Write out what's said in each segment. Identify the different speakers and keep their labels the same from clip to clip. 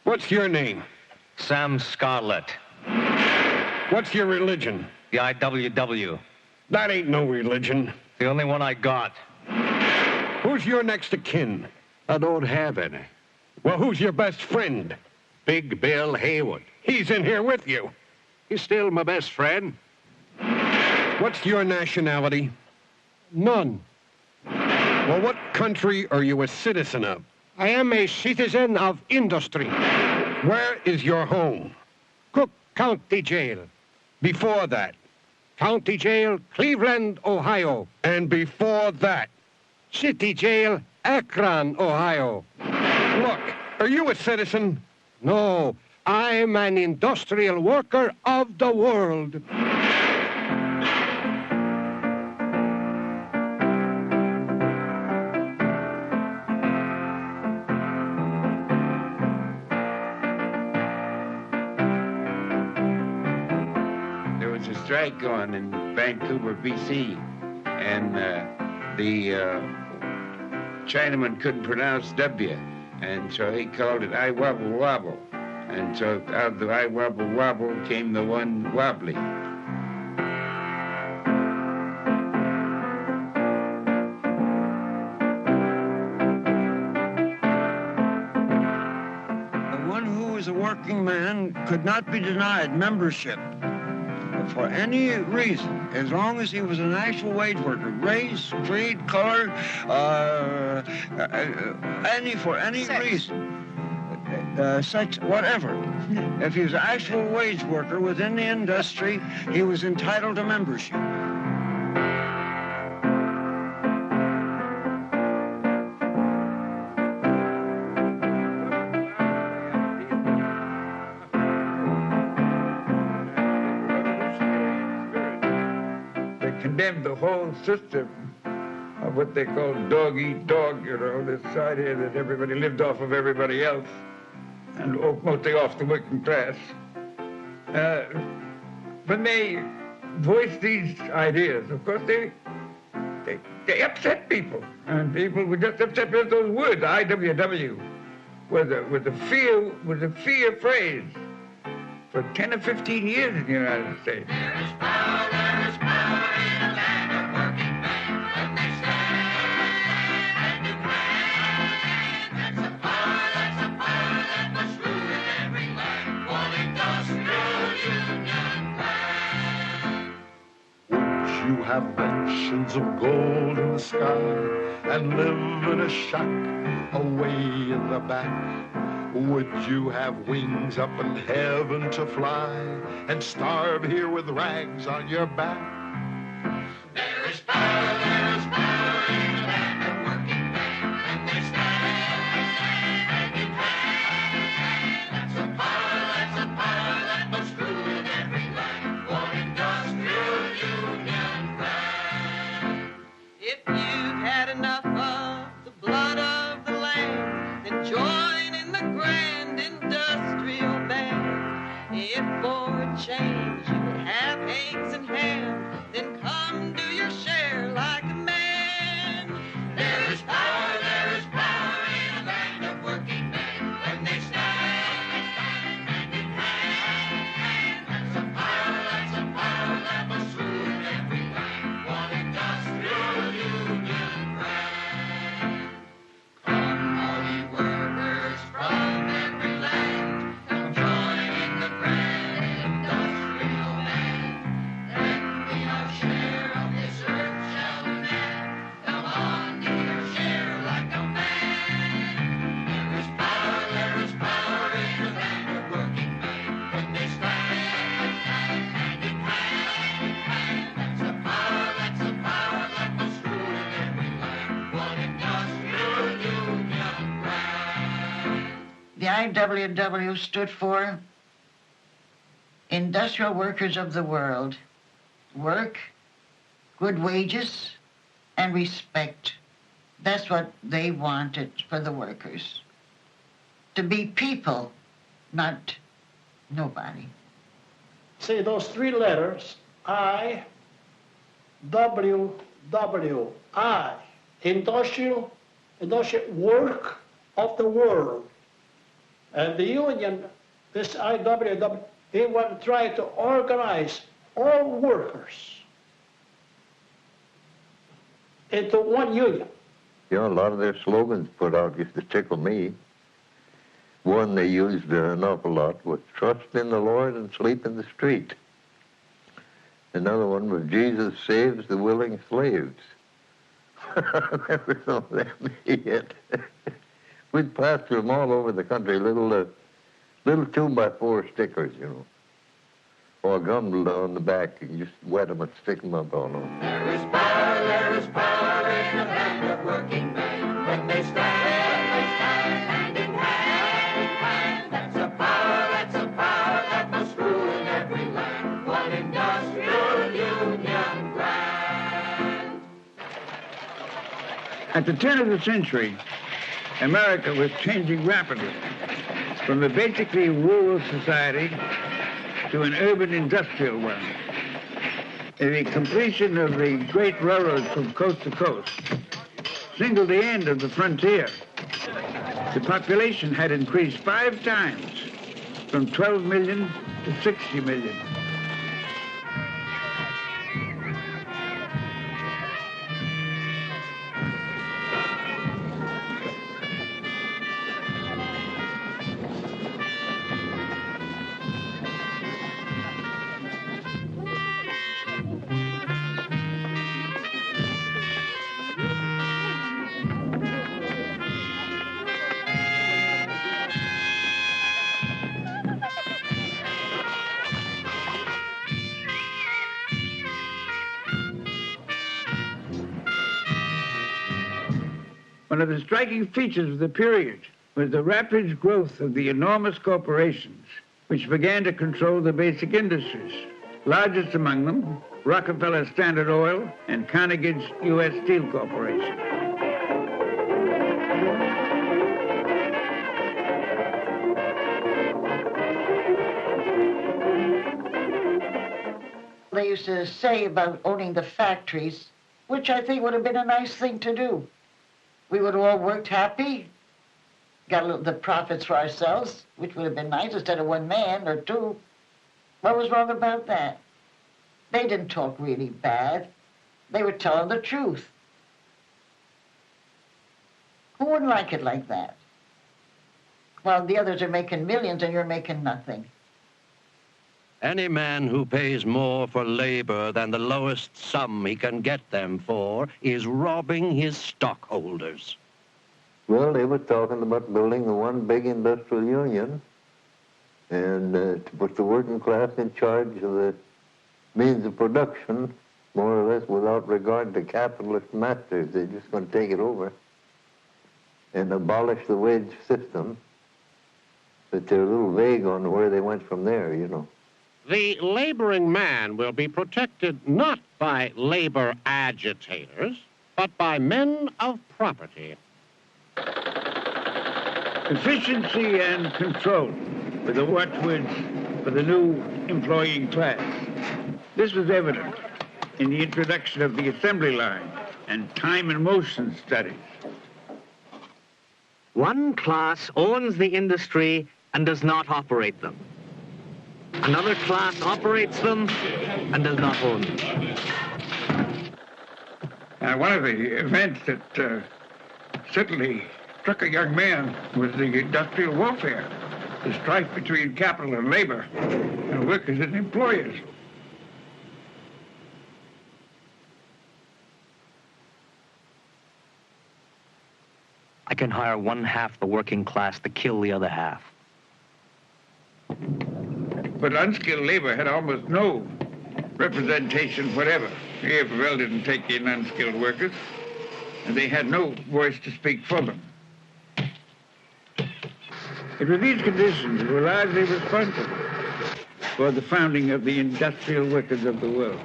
Speaker 1: What's your name?
Speaker 2: Sam Scarlett.
Speaker 1: What's your religion?
Speaker 2: The IWW.
Speaker 1: That ain't no religion.
Speaker 2: The only one I got.
Speaker 1: Who's your next of kin?
Speaker 3: I don't have any.
Speaker 1: Well, who's your best friend?
Speaker 3: Big Bill Haywood.
Speaker 1: He's in here with you.
Speaker 3: He's still my best friend.
Speaker 1: What's your nationality?
Speaker 4: None.
Speaker 1: Well, what country are you a citizen of?
Speaker 4: I am a citizen of industry.
Speaker 1: Where is your home?
Speaker 4: Cook County Jail.
Speaker 1: Before that?
Speaker 4: County Jail, Cleveland, Ohio.
Speaker 1: And before that?
Speaker 4: City Jail, Akron, Ohio.
Speaker 1: Look, are you a citizen?
Speaker 4: No, I'm an industrial worker of the world.
Speaker 5: There was a strike going in Vancouver, BC, and the Chinaman couldn't pronounce W, and so he called it I Wobble Wobble. And so out of the I Wobble Wobble came the one Wobbly.
Speaker 6: The one who is a working man could not be denied membership for any reason, as long as he was an actual wage worker, race, creed, color, for any
Speaker 7: Sex.
Speaker 6: reason, sex, whatever. If he was an actual wage worker within the industry, he was entitled to membership.
Speaker 8: Condemned the whole system of what they call dog-eat-dog, you know, this idea that everybody lived off of everybody else, and mostly off the working class. When they voiced these ideas, of course, they upset people, and people were just upset with those words. IWW was a fear phrase for 10 or 15 years in the United States.
Speaker 7: There is power in a land of working men when they stand hand in hand. That's a power that must rule in every land. One industrial union plan.
Speaker 9: Would you have mansions of gold in the sky and live in a shack away in the back? Would you have wings up in heaven to fly and starve here with rags on your back?
Speaker 7: There is power in a land of working men when they stand hand in hand. That's a power that must rule in every land. One industrial union plan.
Speaker 10: If you've had enough of the blood of the land, then join in the grand industrial band. If for a change you would have eggs and ham, then come do your share like a man.
Speaker 7: There is power in a land of working men when they stand hand in hand. That's a power that must rule in every land. One industrial union plan. Come, all ye workers from every land, come join in the grand industrial band. Then we our share of this earth shall demand. Come on, do your share like a man. There is power in a land of working men when they stand hand in hand. That's a power that must rule in every land. One industrial union plan.
Speaker 11: The IWW stood for Industrial Workers of the World. Work, good wages, and respect. That's what they wanted for the workers. To be people, not nobody.
Speaker 4: Say those three letters, I, W, W, I, industrial work of the world.
Speaker 12: And the union, this IWW, they want to try to organize all workers into one union.
Speaker 13: You know, a lot of their slogans put out used to tickle me. One they used an awful lot was trust in the Lord and sleep in the street. Another one was Jesus saves the willing slaves. I never saw them yet. We'd plaster them all over the country, little 2x4 stickers, you know, or gummed on the back. You just wet them and stick them up on them.
Speaker 7: There is power in the land of working men when they stand hand in hand. That's a power that must rule in every land. One industrial union grand.
Speaker 8: At the turn of the century, America was changing rapidly from a basically rural society to an urban industrial one. The completion of the great railroads from coast to coast signaled the end of the frontier. The population had increased 5 times, from 12 million to 60 million. One of the striking features of the period was the rapid growth of the enormous corporations which began to control the basic industries. Largest among them, Rockefeller Standard Oil and Carnegie's U.S. Steel Corporation.
Speaker 11: They used to say about owning the factories, which I think would have been a nice thing to do. We would have all worked happy, got the profits for ourselves, which would have been nice instead of one man or two. What was wrong about that? They didn't talk really bad. They were telling the truth. Who wouldn't like it like that? While the others are making millions and you're making nothing.
Speaker 4: Any man who pays more for labor than the lowest sum he can get them for is robbing his stockholders.
Speaker 13: Well, they were talking about building the one big industrial union and to put the working class in charge of the means of production, more or less without regard to capitalist masters. They're just going to take it over and abolish the wage system. But they're a little vague on where they went from there, you know.
Speaker 1: The laboring man will be protected not by labor agitators, but by men of property.
Speaker 8: Efficiency and control were the watchwords for the new employing class. This was evident in the introduction of the assembly line and time and motion studies.
Speaker 2: One class owns the industry and does not operate them. Another class operates them and does not own them.
Speaker 8: One of the events that certainly struck a young man was the industrial warfare, the strife between capital and labor, and workers and employers.
Speaker 2: I can hire one half the working class to kill the other half.
Speaker 8: But unskilled labor had almost no representation whatever. The AFL didn't take in unskilled workers, and they had no voice to speak for them. It was these conditions that were largely responsible for the founding of the industrial workers of the world.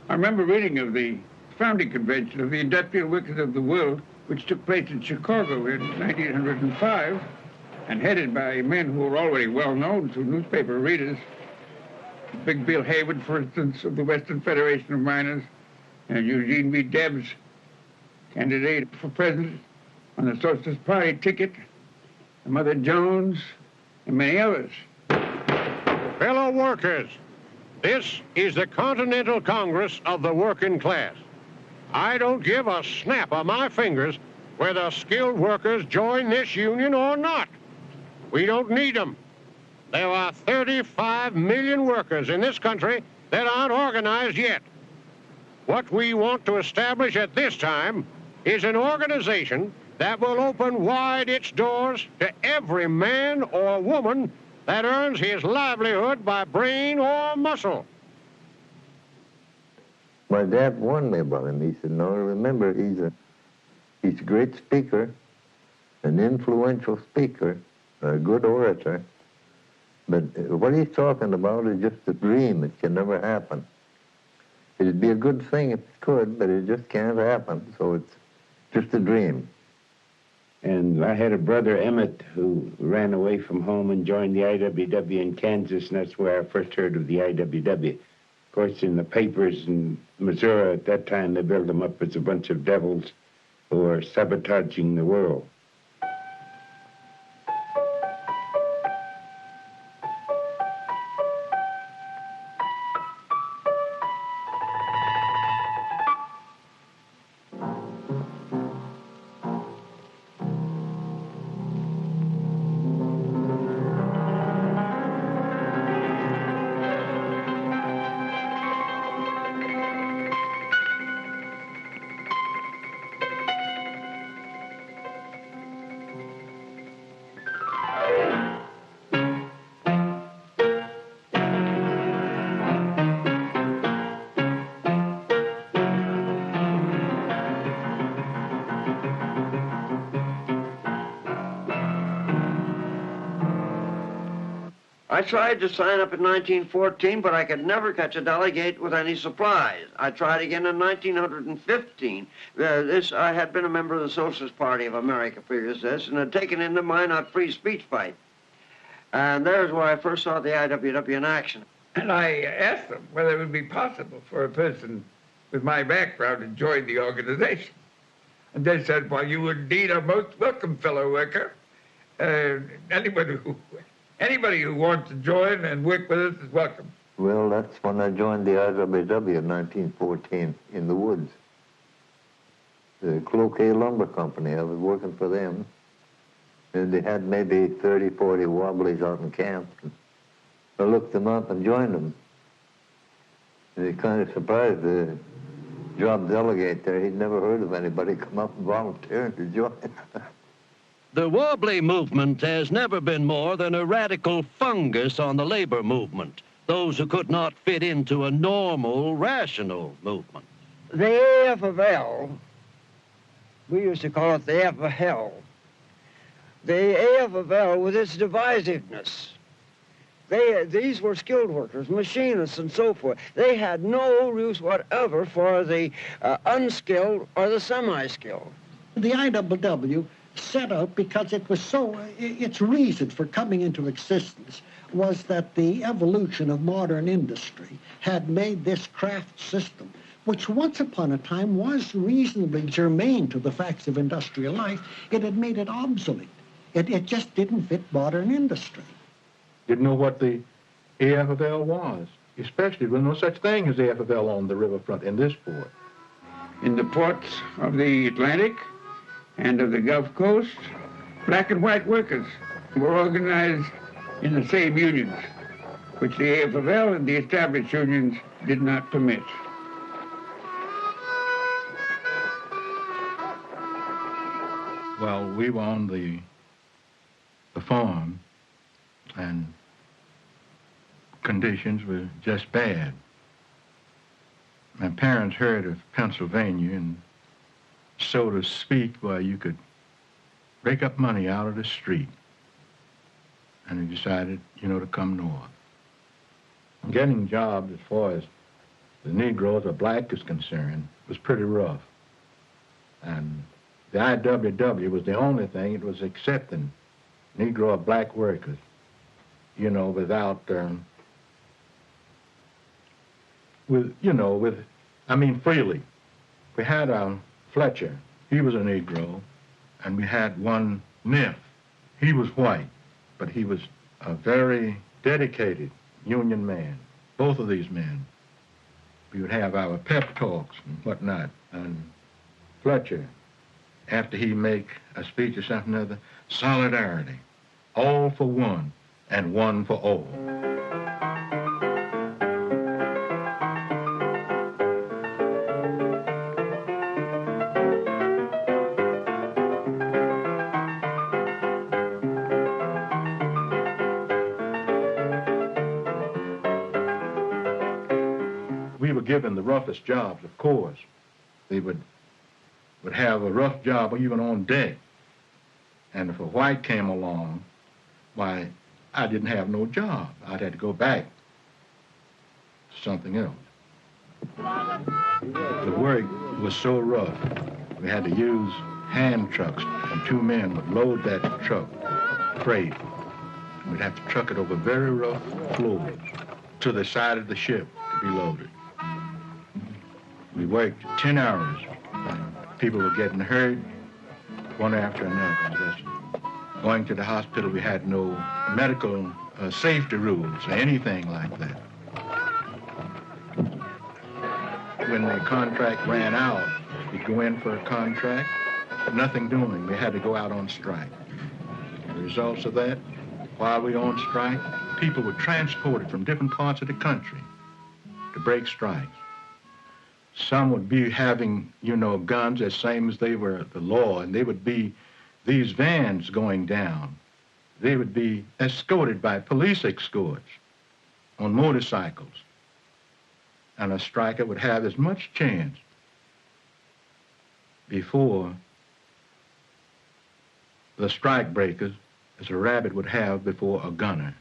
Speaker 8: I remember reading of the founding convention of the industrial workers of the world which took place in Chicago in 1905, and headed by men who were already well known to newspaper readers. Big Bill Haywood, for instance, of the Western Federation of Miners, and Eugene V. Debs, candidate for president on the Socialist Party ticket, and Mother Jones, and many others.
Speaker 1: Fellow workers, this is the Continental Congress of the working class. I don't give a snap of my fingers whether skilled workers join this union or not. We don't need them. There are 35 million workers in this country that aren't organized yet. What we want to establish at this time is an organization that will open wide its doors to every man or woman that earns his livelihood by brain or muscle.
Speaker 13: My dad warned me about him. He said, no, remember, he's a great speaker, an influential speaker, a good orator, but what he's talking about is just a dream. It can never happen. It'd be a good thing if it could, but it just can't happen, so it's just a dream.
Speaker 5: And I had a brother, Emmett, who ran away from home and joined the IWW in Kansas, and that's where I first heard of the IWW. Of course, in the papers in Missouri at that time, they built them up as a bunch of devils who were sabotaging the world.
Speaker 6: I tried to sign up in 1914, but I could never catch a delegate with any supplies. I tried again in 1915. I had been a member of the Socialist Party of America previous to this and had taken into mind our free speech fight. And there's where I first saw the IWW in action.
Speaker 8: And I asked them whether it would be possible for a person with my background to join the organization. And they said, well, you would indeed are most welcome, fellow worker. Anybody who wants to join and work with us is welcome.
Speaker 13: Well, that's when I joined the IWW in 1914 in the woods. The Cloquet Lumber Company, I was working for them. And they had maybe 30, 40 Wobblies out in camp. And I looked them up and joined them. And it kind of surprised the job delegate there. He'd never heard of anybody come up and volunteering to join.
Speaker 4: The Wobbly movement has never been more than a radical fungus on the labor movement, those who could not fit into a normal, rational movement.
Speaker 6: The AF of L, we used to call it the F of hell. The AF of L, with its divisiveness, these were skilled workers, machinists and so forth. They had no use whatever for the unskilled or the semi-skilled.
Speaker 12: The IWW set out because it was its reason for coming into existence was that the evolution of modern industry had made this craft system, which once upon a time was reasonably germane to the facts of industrial life, it had made it obsolete. It just didn't fit modern industry.
Speaker 14: Didn't know what the AFL was, especially when no such thing as AFL on the riverfront in this port.
Speaker 8: In the ports of the Atlantic and of the Gulf Coast, black and white workers were organized in the same unions, which the AFL and the established unions did not permit.
Speaker 14: Well, we were on the farm, and conditions were just bad. My parents heard of Pennsylvania, and so to speak, well, you could rake up money out of the street. And they decided, to come north. Getting jobs as far as the Negroes or black is concerned was pretty rough. And the IWW was the only thing it was accepting Negro or black workers, you know, without, freely. We had Fletcher, he was a Negro, and we had one Neff. He was white, but he was a very dedicated Union man, both of these men. We would have our pep talks and whatnot, and Fletcher, after he make a speech or something or other, solidarity, all for one and one for all. We were given the roughest jobs, of course. They would have a rough job even on deck. And if a white came along, why, I didn't have no job. I'd have to go back to something else. The work was so rough, we had to use hand trucks, and two men would load that truck, freight. We'd have to truck it over very rough floors to the side of the ship to be loaded. We worked 10 hours. People were getting hurt, one after another. Just going to the hospital, we had no medical safety rules or anything like that. When the contract ran out, we'd go in for a contract, nothing doing. We had to go out on strike. The results of that, while we were on strike, people were transported from different parts of the country to break strikes. Some would be having, guns as same as they were the law, and they would be these vans going down. They would be escorted by police escorts on motorcycles. And a striker would have as much chance before the strike breakers as a rabbit would have before a gunner.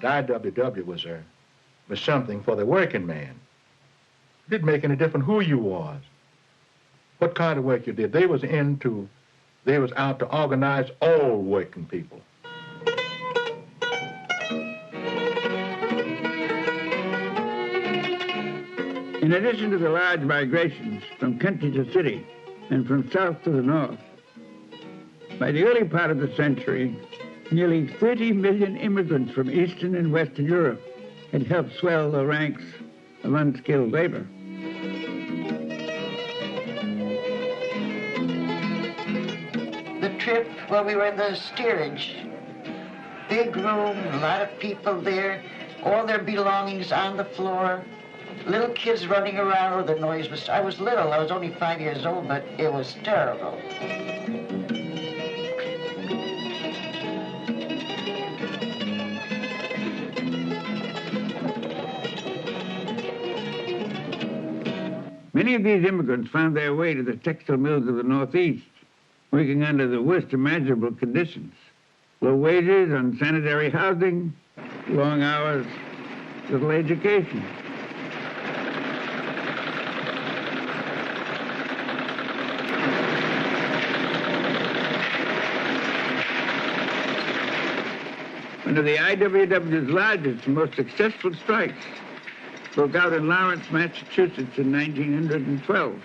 Speaker 14: The IWW was something for the working man. It didn't make any difference who you was, what kind of work you did. They was out to organize all working people.
Speaker 8: In addition to the large migrations from country to city and from south to the north, by the early part of the century, nearly 30 million immigrants from Eastern and Western Europe had helped swell the ranks of unskilled labor.
Speaker 11: The trip where we were in the steerage, big room, a lot of people there, all their belongings on the floor, little kids running around. Oh, the noise was, I was little, I was only 5 years old, but it was terrible.
Speaker 8: Many of these immigrants found their way to the textile mills of the Northeast, working under the worst imaginable conditions. Low wages, unsanitary housing, long hours, little education. One of the IWW's largest and most successful strikes broke out in Lawrence, Massachusetts in 1912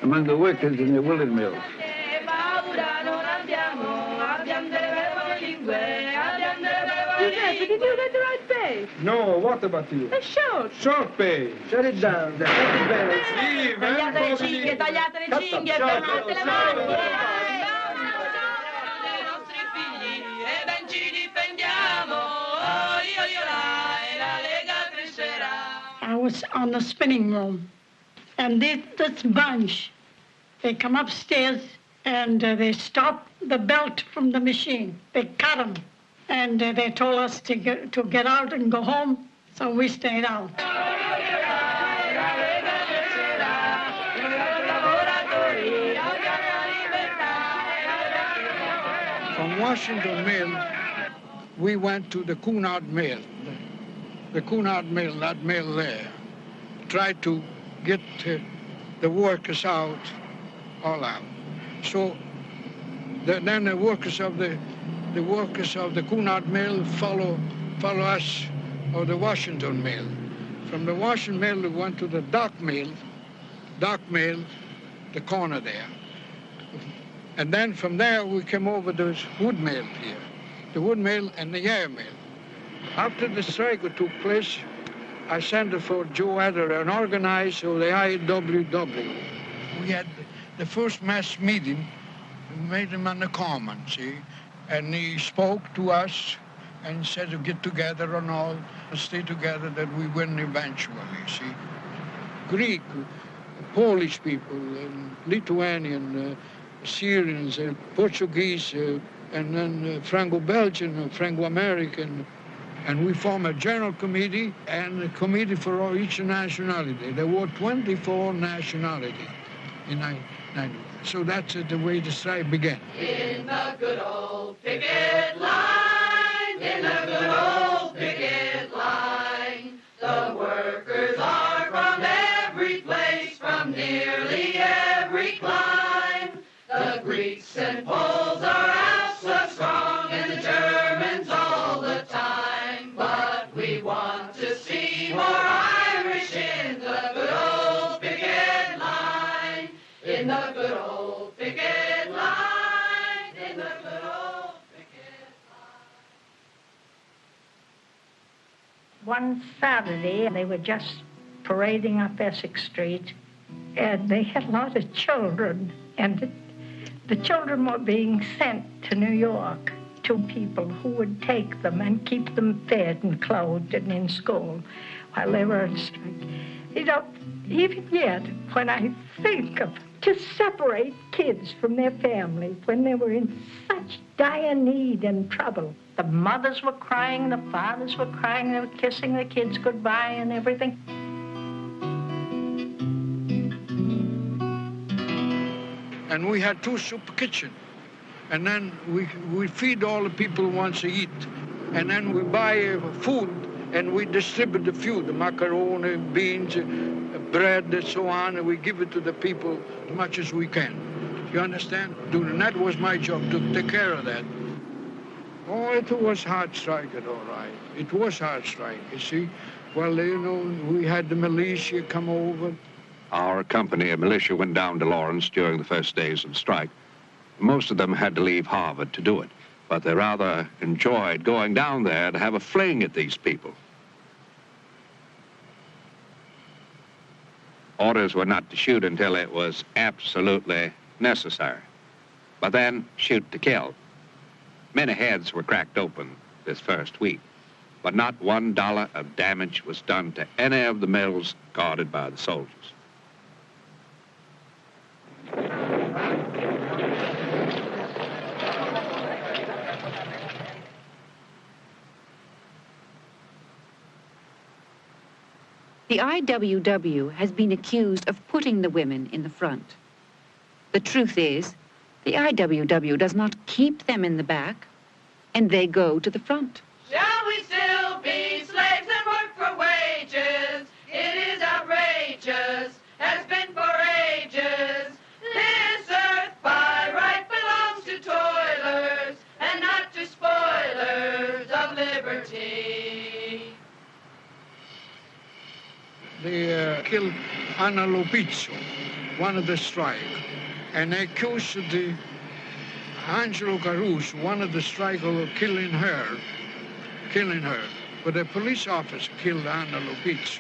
Speaker 8: among the workers in the woolen mills.
Speaker 15: Did you get the right page?
Speaker 16: No, what about you?
Speaker 15: The short.
Speaker 16: Short page.
Speaker 6: Shut it down.
Speaker 16: Sì,
Speaker 15: Tagliate le cinghie, tagliate le cinghie, fermate le mani.
Speaker 10: Dei nostri figli e ben ci difendiamo. Io là e la Lega crescerà.
Speaker 15: I was on the spinning room, and this bunch, they come upstairs and they stop
Speaker 17: the belt from the machine. They cut them, and they told us to get out and go home, so we stayed out.
Speaker 8: From Washington Mill, we went to the Cunard Mill. The Cunard Mill, that mill there, tried to get the workers out, all out. So then the workers of the Cunard Mill follow us, or the Washington Mill. From the Washington Mill, we went to the Dock Mill, the corner there. And then from there, we came over to this wood mill here, the wood mill and the air mill. After the strike took place, I sent for Joe Adler and organized the IWW. We had the first mass meeting, we made him on the common, see? And he spoke to us and said to get together and all, stay together, that we win eventually, see? Greek, Polish people, Lithuanian, Syrians, Portuguese, and then Franco-Belgian, Franco-American, and we formed a general committee and a committee for each nationality. There were 24 nationalities in 1990. So that's the way the strike began.
Speaker 7: In the good old picket line, in the good old picket line, the workers are from every place, from nearly every clime. The Greeks and Poles are out so strong, and the Germans all the time. But we want to see more Irish in the good old picket line, in the good old picket line, in the good old picket line.
Speaker 18: One Saturday, they were just parading up Essex Street, and they had a lot of children, and the children were being sent to New York to people who would take them and keep them fed and clothed and in school while they were on strike. You know, even yet, when I think of to separate kids from their families when they were in such dire need and trouble. The mothers were crying, the fathers were crying, they were kissing the kids goodbye and everything.
Speaker 8: And we had 2 soup kitchens. And then we feed all the people who want to eat. And then we buy food and we distribute the food, the macaroni, beans, bread, and so on, and we give it to the people as much as we can. You understand? And that was my job, to take care of that. Oh, it was hard strike, all right. It was hard strike, you see. Well, you know, we had the militia come over.
Speaker 3: Our company of militia went down to Lawrence during the first days of the strike. Most of them had to leave Harvard to do it, but they rather enjoyed going down there to have a fling at these people. Orders were not to shoot until it was absolutely necessary, but then shoot to kill. Many heads were cracked open this first week, but not $1 of damage was done to any of the mills guarded by the soldiers.
Speaker 19: The IWW has been accused of putting the women in the front. The truth is, the IWW does not keep them in the back, and they go to the front.
Speaker 7: Shall we still be slaves and work for wages? It is outrageous, has been for ages. This earth by right belongs to toilers and not to spoilers of liberty.
Speaker 8: They killed Anna Lopizzo, one of the strike, and they accused the Angelo Caruso, one of the strikers, of killing her. But a police officer killed Anna Lopizzo,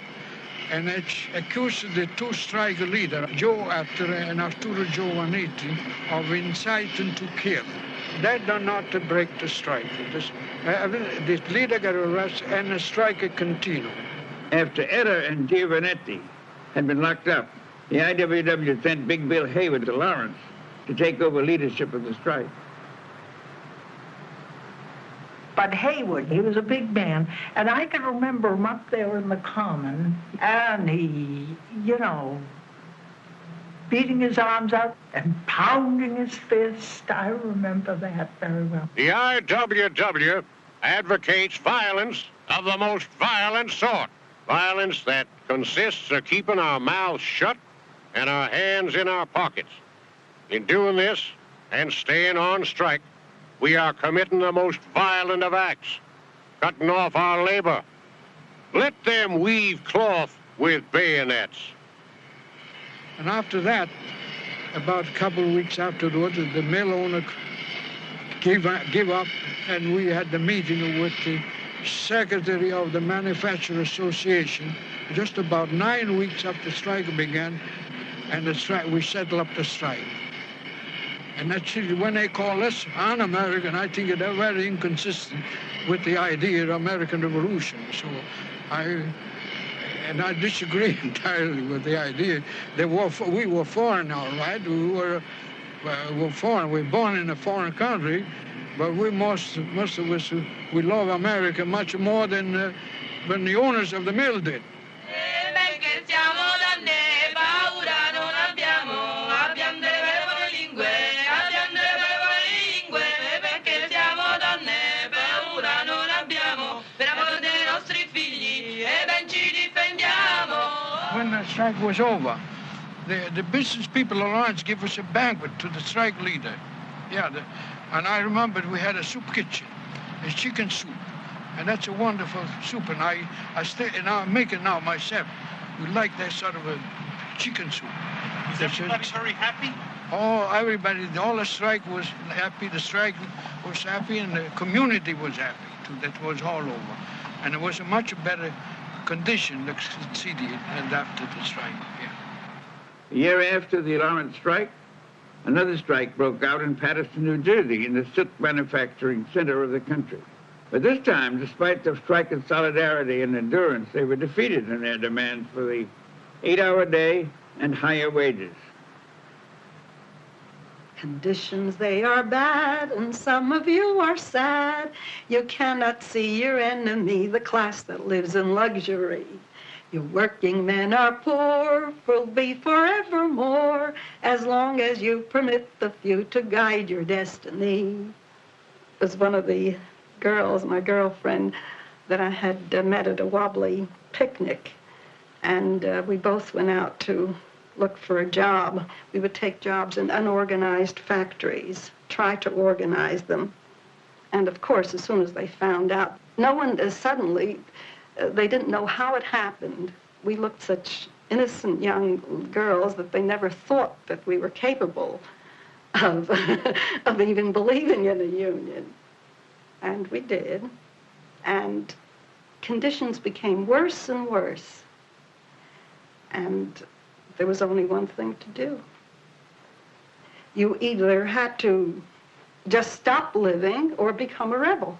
Speaker 8: and they accused the 2 strike leaders, Joe Adler and Arturo Giovannetti, of inciting to kill. That did not break the strike. The leader got arrested and the strike continued.
Speaker 6: After Eder and Giovannetti had been locked up, the IWW sent Big Bill Haywood to Lawrence to take over leadership of the strike.
Speaker 18: Bud Haywood. He was a big man. And I can remember him up there in the common, and he, you know, beating his arms out and pounding his fist. I remember that very well.
Speaker 1: The IWW advocates violence of the most violent sort. Violence that consists of keeping our mouths shut and our hands in our pockets. In doing this and staying on strike, we are committing the most violent of acts, cutting off our labor. Let them weave cloth with bayonets.
Speaker 8: And after that, about a couple of weeks afterwards, the mill owner gave up, and we had the meeting with the secretary of the Manufacturer Association just about 9 weeks after the strike began, and the strike, we settled up the strike. And that's when they call us un-American, I think they're very inconsistent with the idea of American Revolution. So I disagree entirely with the idea. We were foreign, all right. We were foreign. We were born in a foreign country, but most of us, we love America much more than the owners of the mill did. When the strike was over, the business people of Lawrence gave us a banquet to the strike leader. Yeah, and I remember we had a soup kitchen, a chicken soup, and that's a wonderful soup. And I make it now myself. We like that sort of a chicken soup.
Speaker 20: Was everybody very happy?
Speaker 8: Oh, everybody, all the strike was happy. The strike was happy, and the community was happy too. That was all over, and it was a much better condition the city and after the strike. Yeah.
Speaker 21: A year after the Lawrence strike, another strike broke out in Paterson, New Jersey, in the silk manufacturing center of the country. But this time, despite the strikers' solidarity and endurance, they were defeated in their demands for the 8-hour day and higher wages.
Speaker 10: Conditions, they are bad, and some of you are sad. You cannot see your enemy, the class that lives in luxury. Your working men are poor, will be forevermore, as long as you permit the few to guide your destiny. It was one of the girls, my girlfriend, that I had met at a Wobbly picnic, and we both went out to look for a job. We would take jobs in unorganized factories, try to organize them. And of course, as soon as they found out, no one suddenly, they didn't know how it happened. We looked such innocent young girls that they never thought that we were capable of, of even believing in a union. And we did. And conditions became worse and worse. And there was only one thing to do. You either had to just stop living or become a rebel.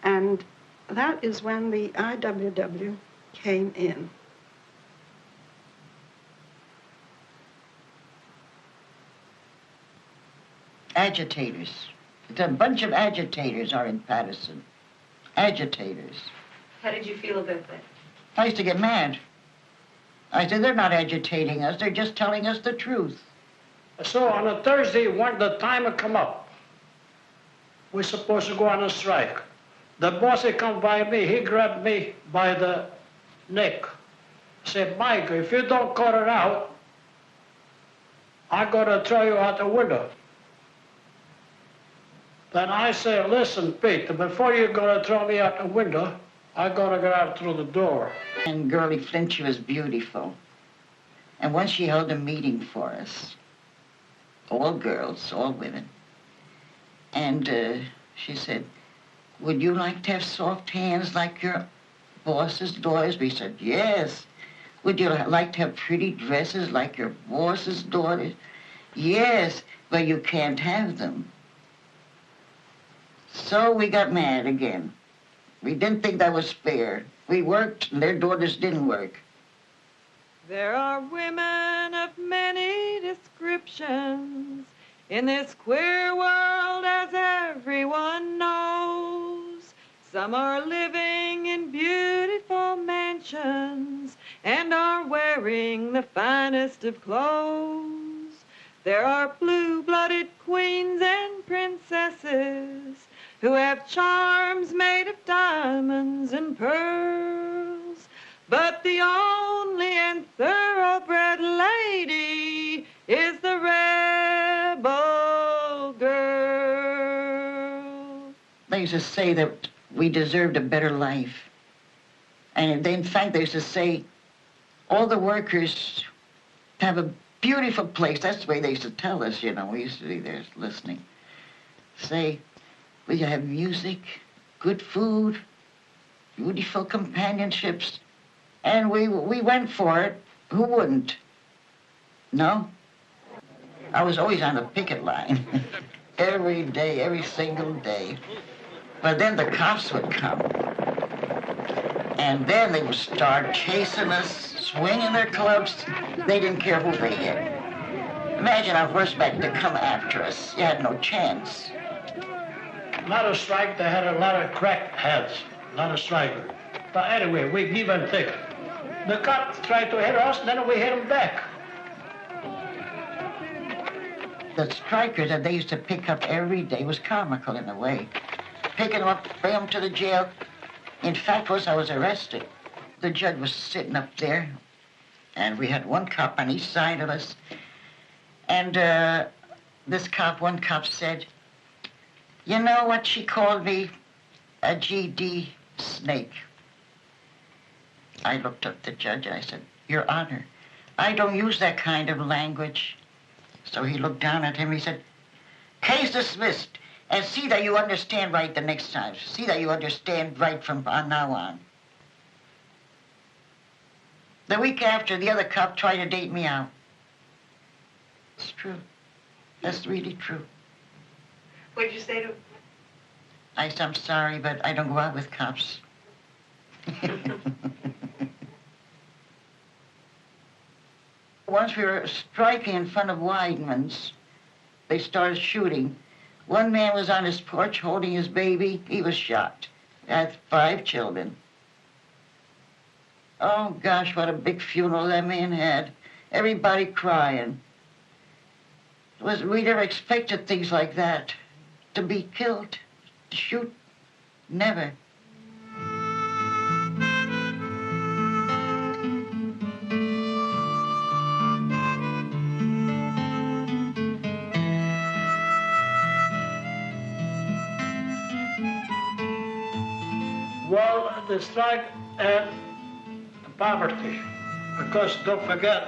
Speaker 10: And that is when the IWW came in.
Speaker 11: Agitators. A bunch of agitators are in Paterson. Agitators.
Speaker 22: How did you feel about that?
Speaker 11: I used to get mad. I said, they're not agitating us, they're just telling us the truth.
Speaker 23: So on a Thursday, when the time had come up, we're supposed to go on a strike. The boss had come by me, he grabbed me by the neck. Said, Mike, if you don't cut it out, I'm gonna throw you out the window. Then I said, listen, Pete, before you're gonna throw me out the window, I gotta get out through the door.
Speaker 11: And Girlie Flint, she was beautiful. And once she held a meeting for us, all girls, all women. And she said, would you like to have soft hands like your boss's daughters? We said, yes. Would you like to have pretty dresses like your boss's daughters? Yes, but you can't have them. So we got mad again. We didn't think that was fair. We worked, and their daughters didn't work.
Speaker 10: There are women of many descriptions in this queer world, as everyone knows. Some are living in beautiful mansions and are wearing the finest of clothes. There are blue-blooded queens and princesses who have charms made of diamonds and pearls. But the only and thoroughbred lady is the rebel girl.
Speaker 11: They used to say that we deserved a better life. And in fact, they used to say all the workers have a beautiful place. That's the way they used to tell us, you know. We used to be there listening. Say, we have music, good food, beautiful companionships. And we went for it. Who wouldn't? No? I was always on the picket line. Every day, every single day. But then the cops would come. And then they would start chasing us, swinging their clubs. They didn't care who they hit. Imagine on horseback to come after us. You had no chance.
Speaker 23: Not a strike, they had a lot of cracked heads, not a striker. But anyway, we give and take. The cops tried to hit us, then we hit them back.
Speaker 11: The strikers that they used to pick up every day was comical in a way. Picking them up, bring them to the jail. In fact, once I was arrested, the judge was sitting up there, and we had one cop on each side of us. And one cop said, "You know what she called me? A GD snake." I looked up at the judge and I said, "Your Honor, I don't use that kind of language." So he looked down at him. He said, "Case dismissed. And see that you understand right the next time. See that you understand right from now on." The week after, the other cop tried to date me out. It's true. That's really true.
Speaker 22: What did you say to him?
Speaker 11: I said, "I'm sorry, but I don't go out with cops." Once we were striking in front of Weidman's, they started shooting. One man was on his porch holding his baby. He was shot. He had 5 children. Oh, gosh, what a big funeral that man had. Everybody crying. We never expected things like that. To be killed, to shoot, never.
Speaker 23: Well, the strike and poverty, because don't forget,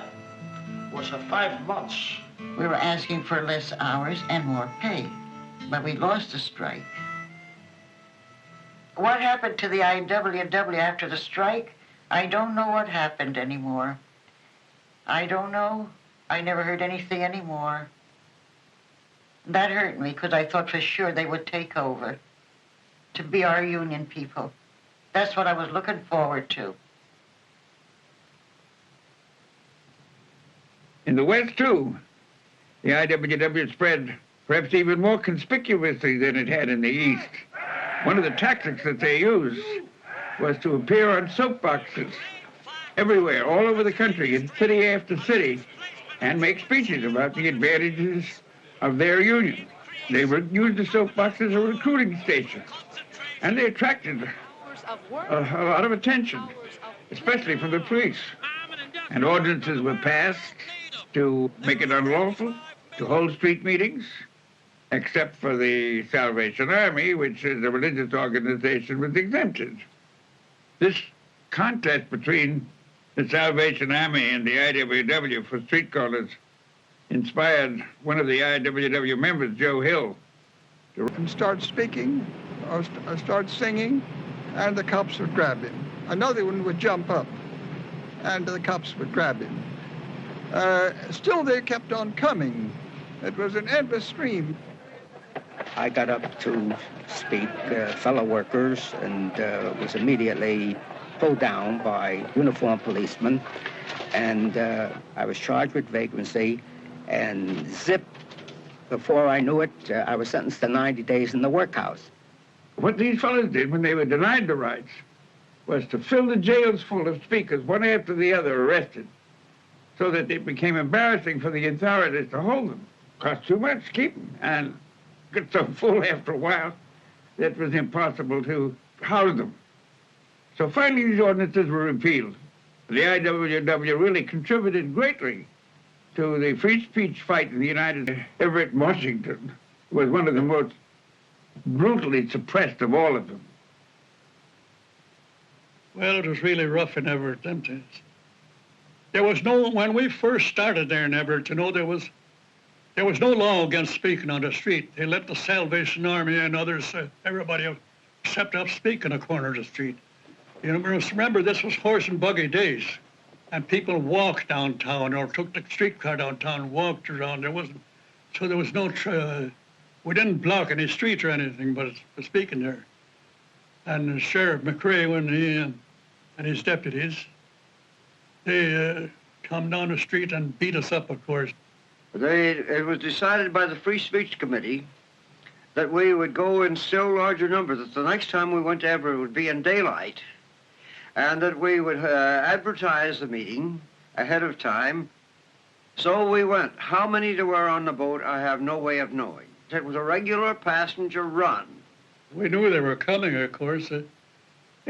Speaker 23: it was 5 months.
Speaker 11: We were asking for less hours and more pay, but we lost the strike. What happened to the IWW after the strike? I don't know what happened anymore. I don't know. I never heard anything anymore. That hurt me because I thought for sure they would take over to be our union people. That's what I was looking forward to.
Speaker 21: In the West, too, the IWW spread perhaps even more conspicuously than it had in the East. One of the tactics that they used was to appear on soapboxes everywhere, all over the country, in city after city, and make speeches about the advantages of their union. They used the soapbox as a recruiting station, and they attracted a lot of attention, especially from the police. And ordinances were passed to make it unlawful to hold street meetings, except for the Salvation Army, which is a religious organization, was exempted. This contest between the Salvation Army and the IWW for street corners inspired one of the IWW members, Joe Hill,
Speaker 2: to start speaking or start singing, and the cops would grab him. Another one would jump up, and the cops would grab him. Still, they kept on coming. It was an endless stream.
Speaker 5: I got up to speak fellow workers and was immediately pulled down by uniformed policemen, and I was charged with vagrancy, and zip, before I knew it, I was sentenced to 90 days in the workhouse.
Speaker 21: What these fellows did when they were denied the rights was to fill the jails full of speakers, one after the other, arrested, so that it became embarrassing for the authorities to hold them. Cost too much to keep them, and got so full after a while that it was impossible to house them. So finally these ordinances were repealed. The IWW really contributed greatly to the free speech fight in the United States. Everett, Washington, was one of the most brutally suppressed of all of them.
Speaker 4: Well, it was really rough in Everett them days. There was no, when we first started there in Everett, you know, there was no law against speaking on the street. They let the Salvation Army and others, everybody else, except us speak in a corner of the street. You know, remember, this was horse and buggy days, and people walked downtown or took the streetcar downtown and walked around. There was no, we didn't block any streets or anything, but for speaking there. And Sheriff McRae, when he and his deputies, they come down the street and beat us up, of course.
Speaker 6: It was decided by the Free Speech Committee that we would go in still larger numbers, that the next time we went to Everett would be in daylight, and that we would advertise the meeting ahead of time. So we went. How many there were on the boat, I have no way of knowing. It was a regular passenger run.
Speaker 4: We knew they were coming, of course. It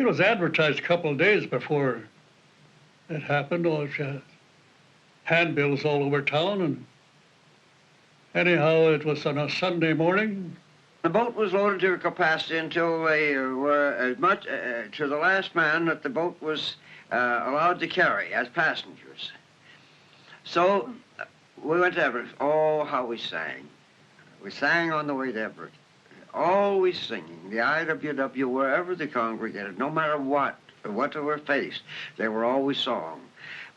Speaker 4: was advertised a couple of days before it happened. Handbills all over town, and anyhow, it was on a Sunday morning.
Speaker 6: The boat was loaded to capacity until they were as much to the last man that the boat was allowed to carry as passengers. So we went to Everett. Oh, how we sang. We sang on the way to Everett. Always singing. The IWW, wherever they congregated, no matter what they were faced, they were always song.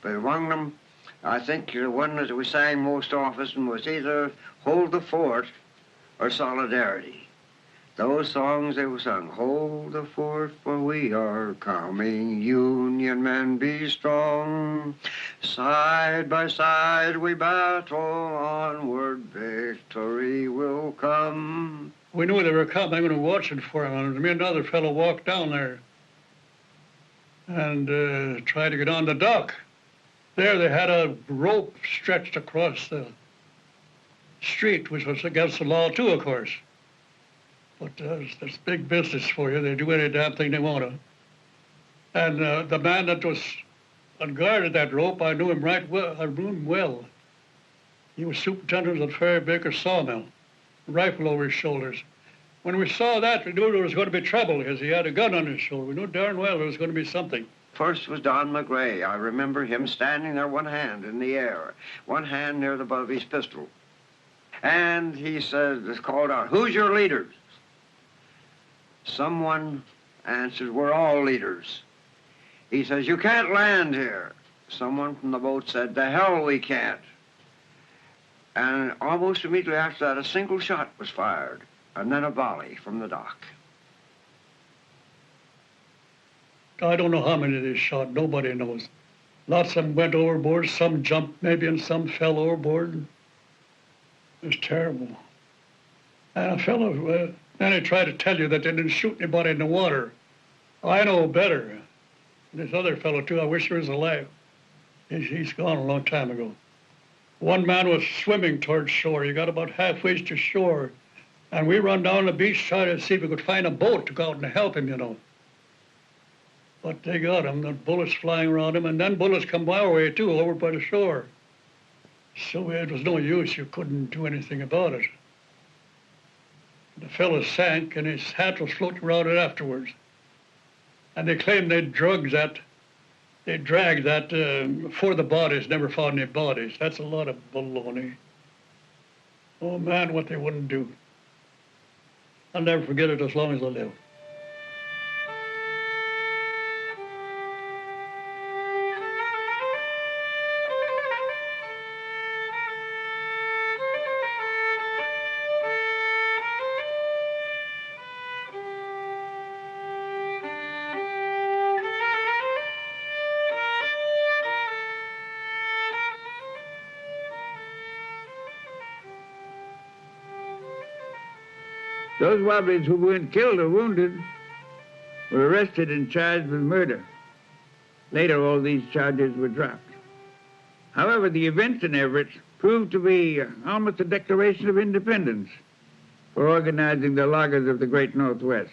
Speaker 6: But among them, I think the one that we sang most often was either Hold the Fort or Solidarity. Those songs they were sung, Hold the Fort, for we are coming, Union men be strong. Side by side we battle, onward victory will come.
Speaker 4: We knew they were coming and we were watching for them, and me and another fellow walked down there and tried to get on the dock. There they had a rope stretched across the street, which was against the law too, of course. But that's big business for you. They do any damn thing they want to. And the man that was on guard at that rope, I knew him right well. I knew him well. He was superintendent of the Ferry Baker sawmill, rifle over his shoulders. When we saw that, we knew there was going to be trouble because he had a gun on his shoulder. We knew darn well there was going to be something.
Speaker 6: First was Don McRae. I remember him standing there, one hand in the air, one hand near above his pistol. And he said, called out, "Who's your leaders?" Someone answered, "We're all leaders." He says, "You can't land here." Someone from the boat said, "The hell we can't." And almost immediately after that, a single shot was fired, and then a volley from the dock.
Speaker 4: I don't know how many they shot. Nobody knows. Lots of them went overboard. Some jumped maybe, and some fell overboard. It was terrible. And a fellow, then he tried to tell you that they didn't shoot anybody in the water. I know better. This other fellow, too, I wish he was alive. He's gone a long time ago. One man was swimming towards shore. He got about halfway to shore. And we run down the beach trying to see if we could find a boat to go out and help him, you know. But they got him, the bullets flying around him, and then bullets come our way, too, over by the shore. So it was no use. You couldn't do anything about it. The fellow sank, and his hat was floating around it afterwards. And they claimed they dragged that for the bodies, never found any bodies. That's a lot of baloney. Oh, man, what they wouldn't do. I'll never forget it as long as I live.
Speaker 21: Those Wobblies who weren't killed or wounded were arrested and charged with murder. Later, all these charges were dropped. However, the events in Everett proved to be almost a declaration of independence for organizing the loggers of the Great Northwest.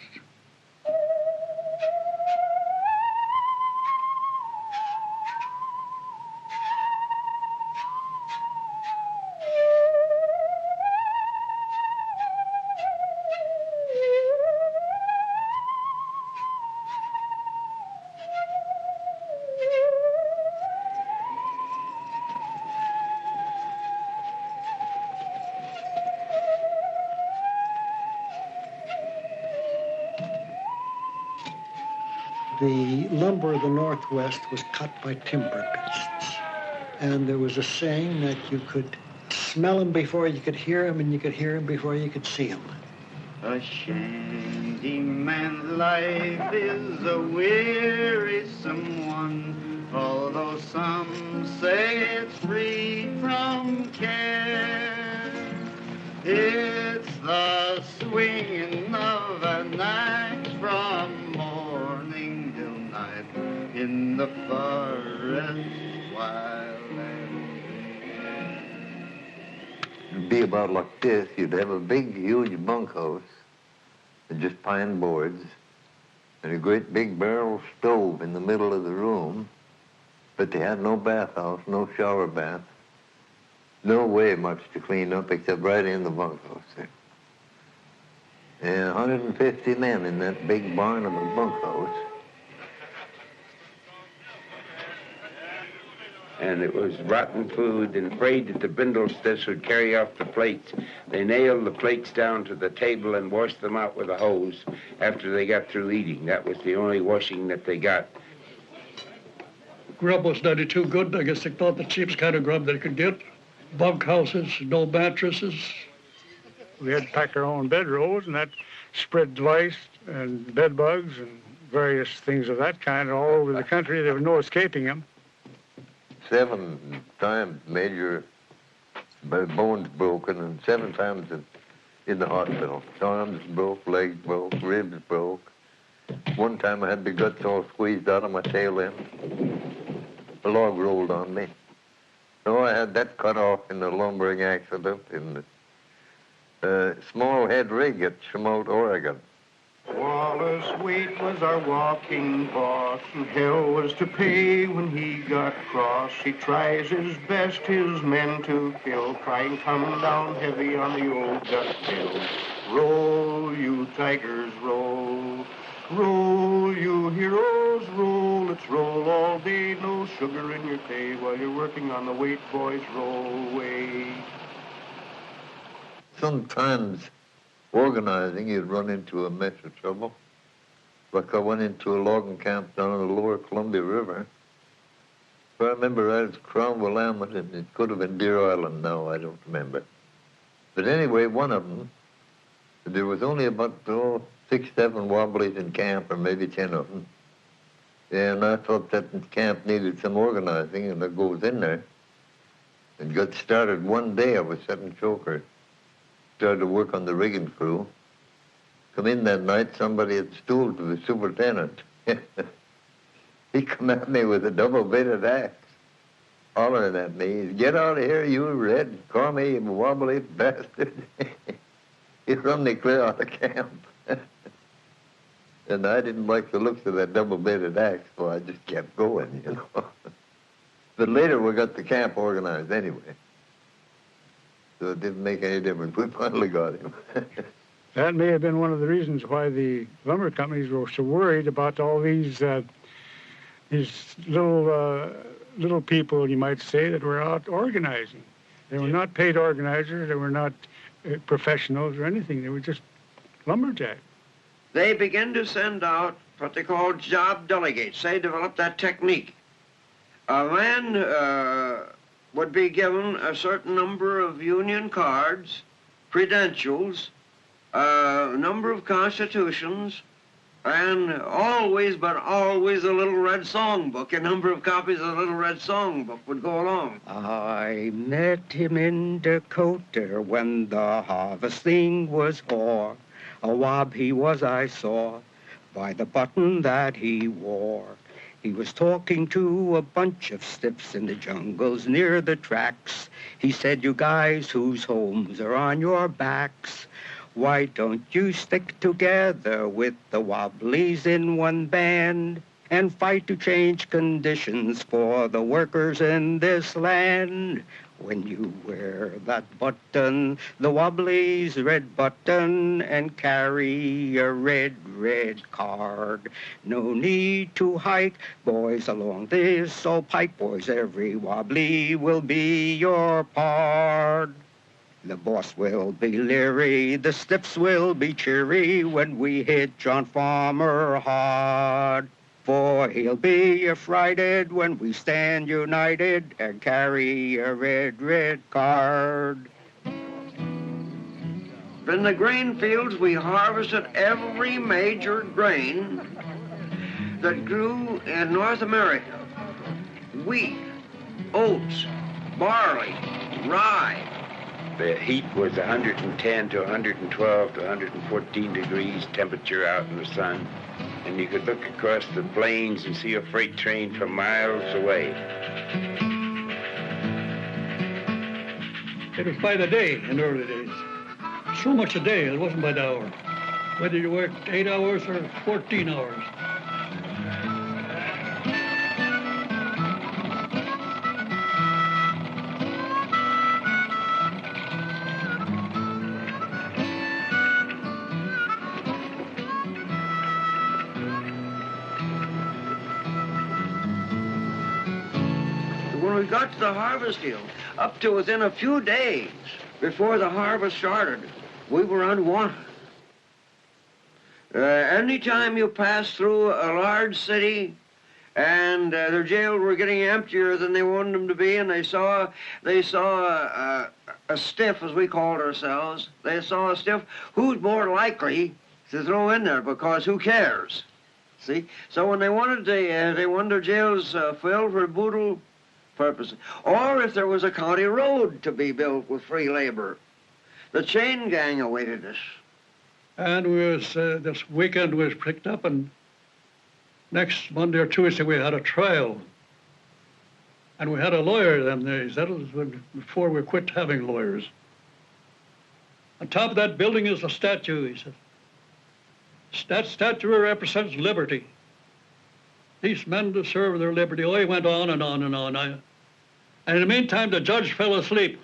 Speaker 9: The lumber of the Northwest was cut by timber beasts. And there was a saying that you could smell them before you could hear them, and you could hear them before you could see them.
Speaker 12: A shanty man's life is a wearisome one, although some say it's free from care. It's the swinging of an axe from morning till night in the forest wild and
Speaker 13: It'd be about like this. You'd have a big, huge bunkhouse, and just pine boards, and a great big barrel stove in the middle of the room, but they had no bathhouse, no shower bath, no way much to clean up except right in the bunkhouse there. And 150 men in that big barn of a bunkhouse.
Speaker 24: And it was rotten food, and afraid that the Bindlesters would carry off the plates. They nailed the plates down to the table and washed them out with a hose after they got through eating. That was the only washing that they got.
Speaker 4: Grub was not too good. I guess they thought the cheapest kind of grub they could get. Bunkhouses, no mattresses.
Speaker 25: We had to pack our own bedrolls, and that spread lice and bed bugs and various things of that kind all over the country. There was no escaping them.
Speaker 13: 7 times major bones broken, and 7 times in the hospital. Arms broke, legs broke, ribs broke. One time I had the guts all squeezed out of my tail end. A log rolled on me. So I had that cut off in a lumbering accident in the small head rig at Chemout, Oregon.
Speaker 26: Wallace Wheat was our walking boss, and hell was to pay when he got cross. He tries his best his men to kill, trying to come down heavy on the old gut bill. Roll, you tigers, roll. Roll, you heroes, roll. Let's roll all day, no sugar in your pay. While you're working on the weight, boys, roll away.
Speaker 13: Sometimes organizing, you'd run into a mess of trouble. Like I went into a logging camp down on the lower Columbia River. If I remember right, it's Crown Willamette, and it could have been Deer Island now, I don't remember. But anyway, one of them, there was only about 6, 7 Wobblies in camp, or maybe 10 of them. And I thought that camp needed some organizing, and I goes in there and got started one day. I was setting choker. Started to work on the rigging crew. Come in that night, somebody had stooled to the superintendent. He come at me with a double-bladed axe, hollering at me, "Get out of here, you red, commie, wobbly bastard." He run me clear out of camp. And I didn't like the looks of that double-bladed axe, so I just kept going, you know. But later we got the camp organized anyway. So it didn't make any difference. We finally got him.
Speaker 25: That may have been one of the reasons why the lumber companies were so worried about all these little people, you might say, that were out organizing. They were not paid organizers. They were not professionals or anything. They were just lumberjacks.
Speaker 6: They began to send out what they call job delegates. They developed that technique. A man would be given a certain number of union cards, credentials, a number of constitutions, and always, but always, a little red songbook. A number of copies of the little red songbook would go along. I met him in Dakota when the harvesting was o'er.
Speaker 5: A wob he was, I saw, by the button that he wore. He was talking to a bunch of stiffs in the jungles near the tracks. He said, you guys whose homes are on your backs, why don't you stick together with the Wobblies in one band and fight to change conditions for the workers in this land? When you wear that button, the Wobbly's red button, and carry a red card, no need to hike, boys, along this old pike, boys, every Wobbly will be your pard. The boss will be leery, the stiffs will be cheery when we hit John Farmer hard. For he'll be affrighted when we stand united and carry a red card.
Speaker 6: In the grain fields, we harvested every major grain that grew in North America. Wheat, oats, barley, rye.
Speaker 24: The heat was 110 to 112 to 114 degrees temperature out in the sun. And you could look across the plains and see a freight train from miles away.
Speaker 4: It was by the day in the early days. So much a day, it wasn't by the hour. Whether you worked 8 hours or 14 hours.
Speaker 6: When we got to the harvest field, up to within a few days before the harvest started, we were unwanted. Anytime you pass through a large city and their jails were getting emptier than they wanted them to be, and they saw a stiff, as we called ourselves, they saw a stiff, who's more likely to throw in there, because who cares? See? So when they wanted their jails filled for brutal purpose, or if there was a county road to be built with free labor, the chain gang awaited us.
Speaker 4: And we was this weekend we was picked up, and next Monday or Tuesday we had a trial, and we had a lawyer them days. That was before we quit having lawyers. On top of that building is a statue. He said, that statue represents liberty. These men deserve their liberty. Oh, he went on and on and on. And in the meantime, the judge fell asleep.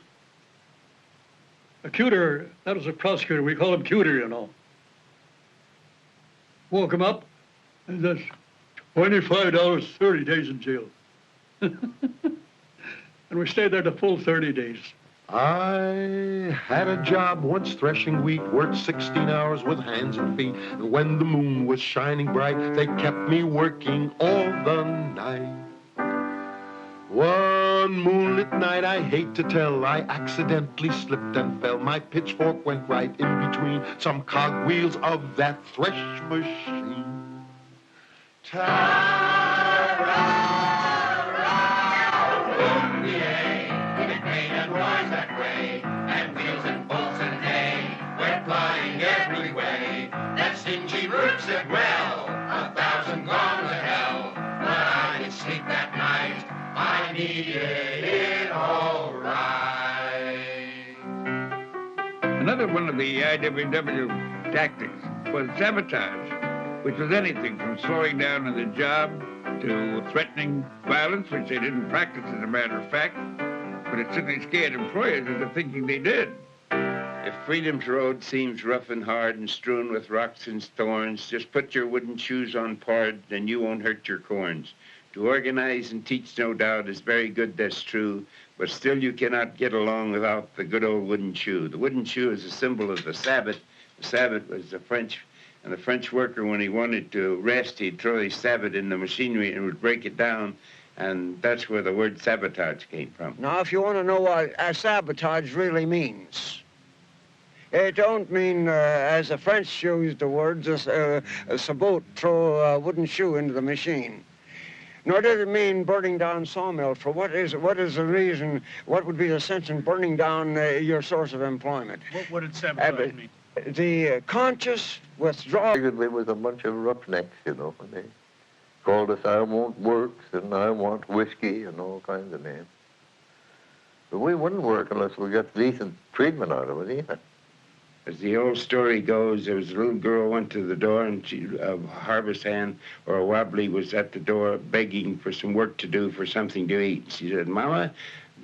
Speaker 4: A cuter, that was a prosecutor. We call him cuter, you know. Woke him up, and that's $25, 30 days in jail. And we stayed there the full 30 days.
Speaker 3: I had a job once threshing wheat, worked 16 hours with hands and feet. And when the moon was shining bright, they kept me working all the night. One moonlit night, I hate to tell, I accidentally slipped and fell. My pitchfork went right in between some cogwheels of that thresh machine.
Speaker 7: Stingy roots it well, 1,000 gone to hell. But I didn't sleep that night, I needed it all right.
Speaker 21: Another one of the IWW tactics was sabotage, which was anything from slowing down on the job to threatening violence, which they didn't practice as a matter of fact, but it certainly scared employers into thinking they did.
Speaker 24: If Freedom's road seems rough and hard and strewn with rocks and thorns, just put your wooden shoes on pard, and you won't hurt your corns. To organize and teach, no doubt, is very good, that's true, but still you cannot get along without the good old wooden shoe. The wooden shoe is a symbol of the sabbath. The sabbath was the French, and the French worker, when he wanted to rest, he'd throw his sabbath in the machinery and would break it down, and that's where the word sabotage came from.
Speaker 6: Now, if you want to know what sabotage really means, it don't mean, as the French used the word, just a sabot, throw a wooden shoe into the machine. Nor did it mean burning down sawmill. For what is the reason, what would be the sense in burning down your source of employment?
Speaker 20: What did sabotage mean?
Speaker 6: the conscious withdrawal.
Speaker 13: Figured we was a bunch of roughnecks, you know, and they called us I want works and I want whiskey and all kinds of names. But we wouldn't work unless we got decent treatment out of it either.
Speaker 24: As the old story goes, there was a little girl went to the door, and a harvest hand or a wobbly was at the door begging for some work to do, for something to eat. She said, Mama,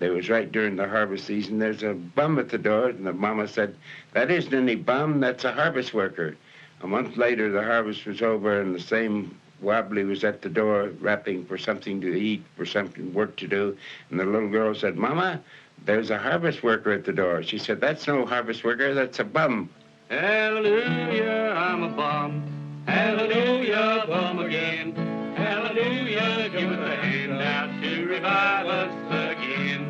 Speaker 24: there was right during the harvest season, there's a bum at the door. And the mama said, that isn't any bum, that's a harvest worker. A month later, the harvest was over, and the same wobbly was at the door rapping for something to eat, for something work to do. And the little girl said, Mama, there's a harvest worker at the door. She said, that's no harvest worker, that's a bum.
Speaker 14: Hallelujah, I'm a bum. Hallelujah, bum again. Hallelujah, give us a hand out to revive us again.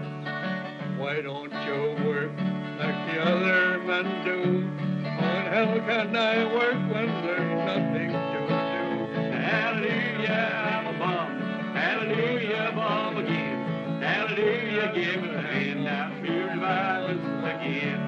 Speaker 4: Why don't you work like the other men do? How in hell can I work when there's nothing to do?
Speaker 14: Hallelujah, I'm a bum. Hallelujah, bum again. Hallelujah, give us a hand out to revive us again.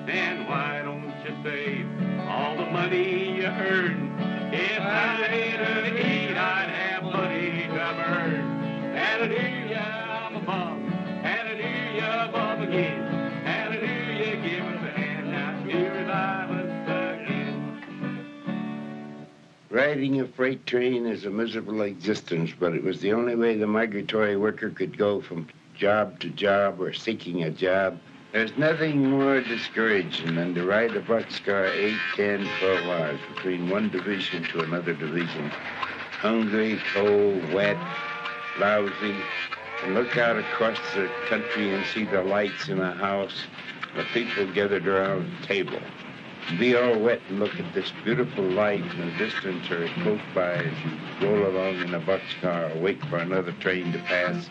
Speaker 14: And why don't you save all the money you earn? If I had to eat, I'd have money to burn. Hallelujah, I'm a bum. Hallelujah, bum again. Hallelujah, give us a hand out to revive us again.
Speaker 24: Riding a freight train is a miserable existence, but it was the only way the migratory worker could go from job to job or seeking a job. There's nothing more discouraging than to ride a boxcar 8, 10, 12 hours between one division to another division. Hungry, cold, wet, lousy, and look out across the country and see the lights in a house, the people gathered around the table. Be all wet and look at this beautiful light in the distance or close by as you roll along in a boxcar or wait for another train to pass.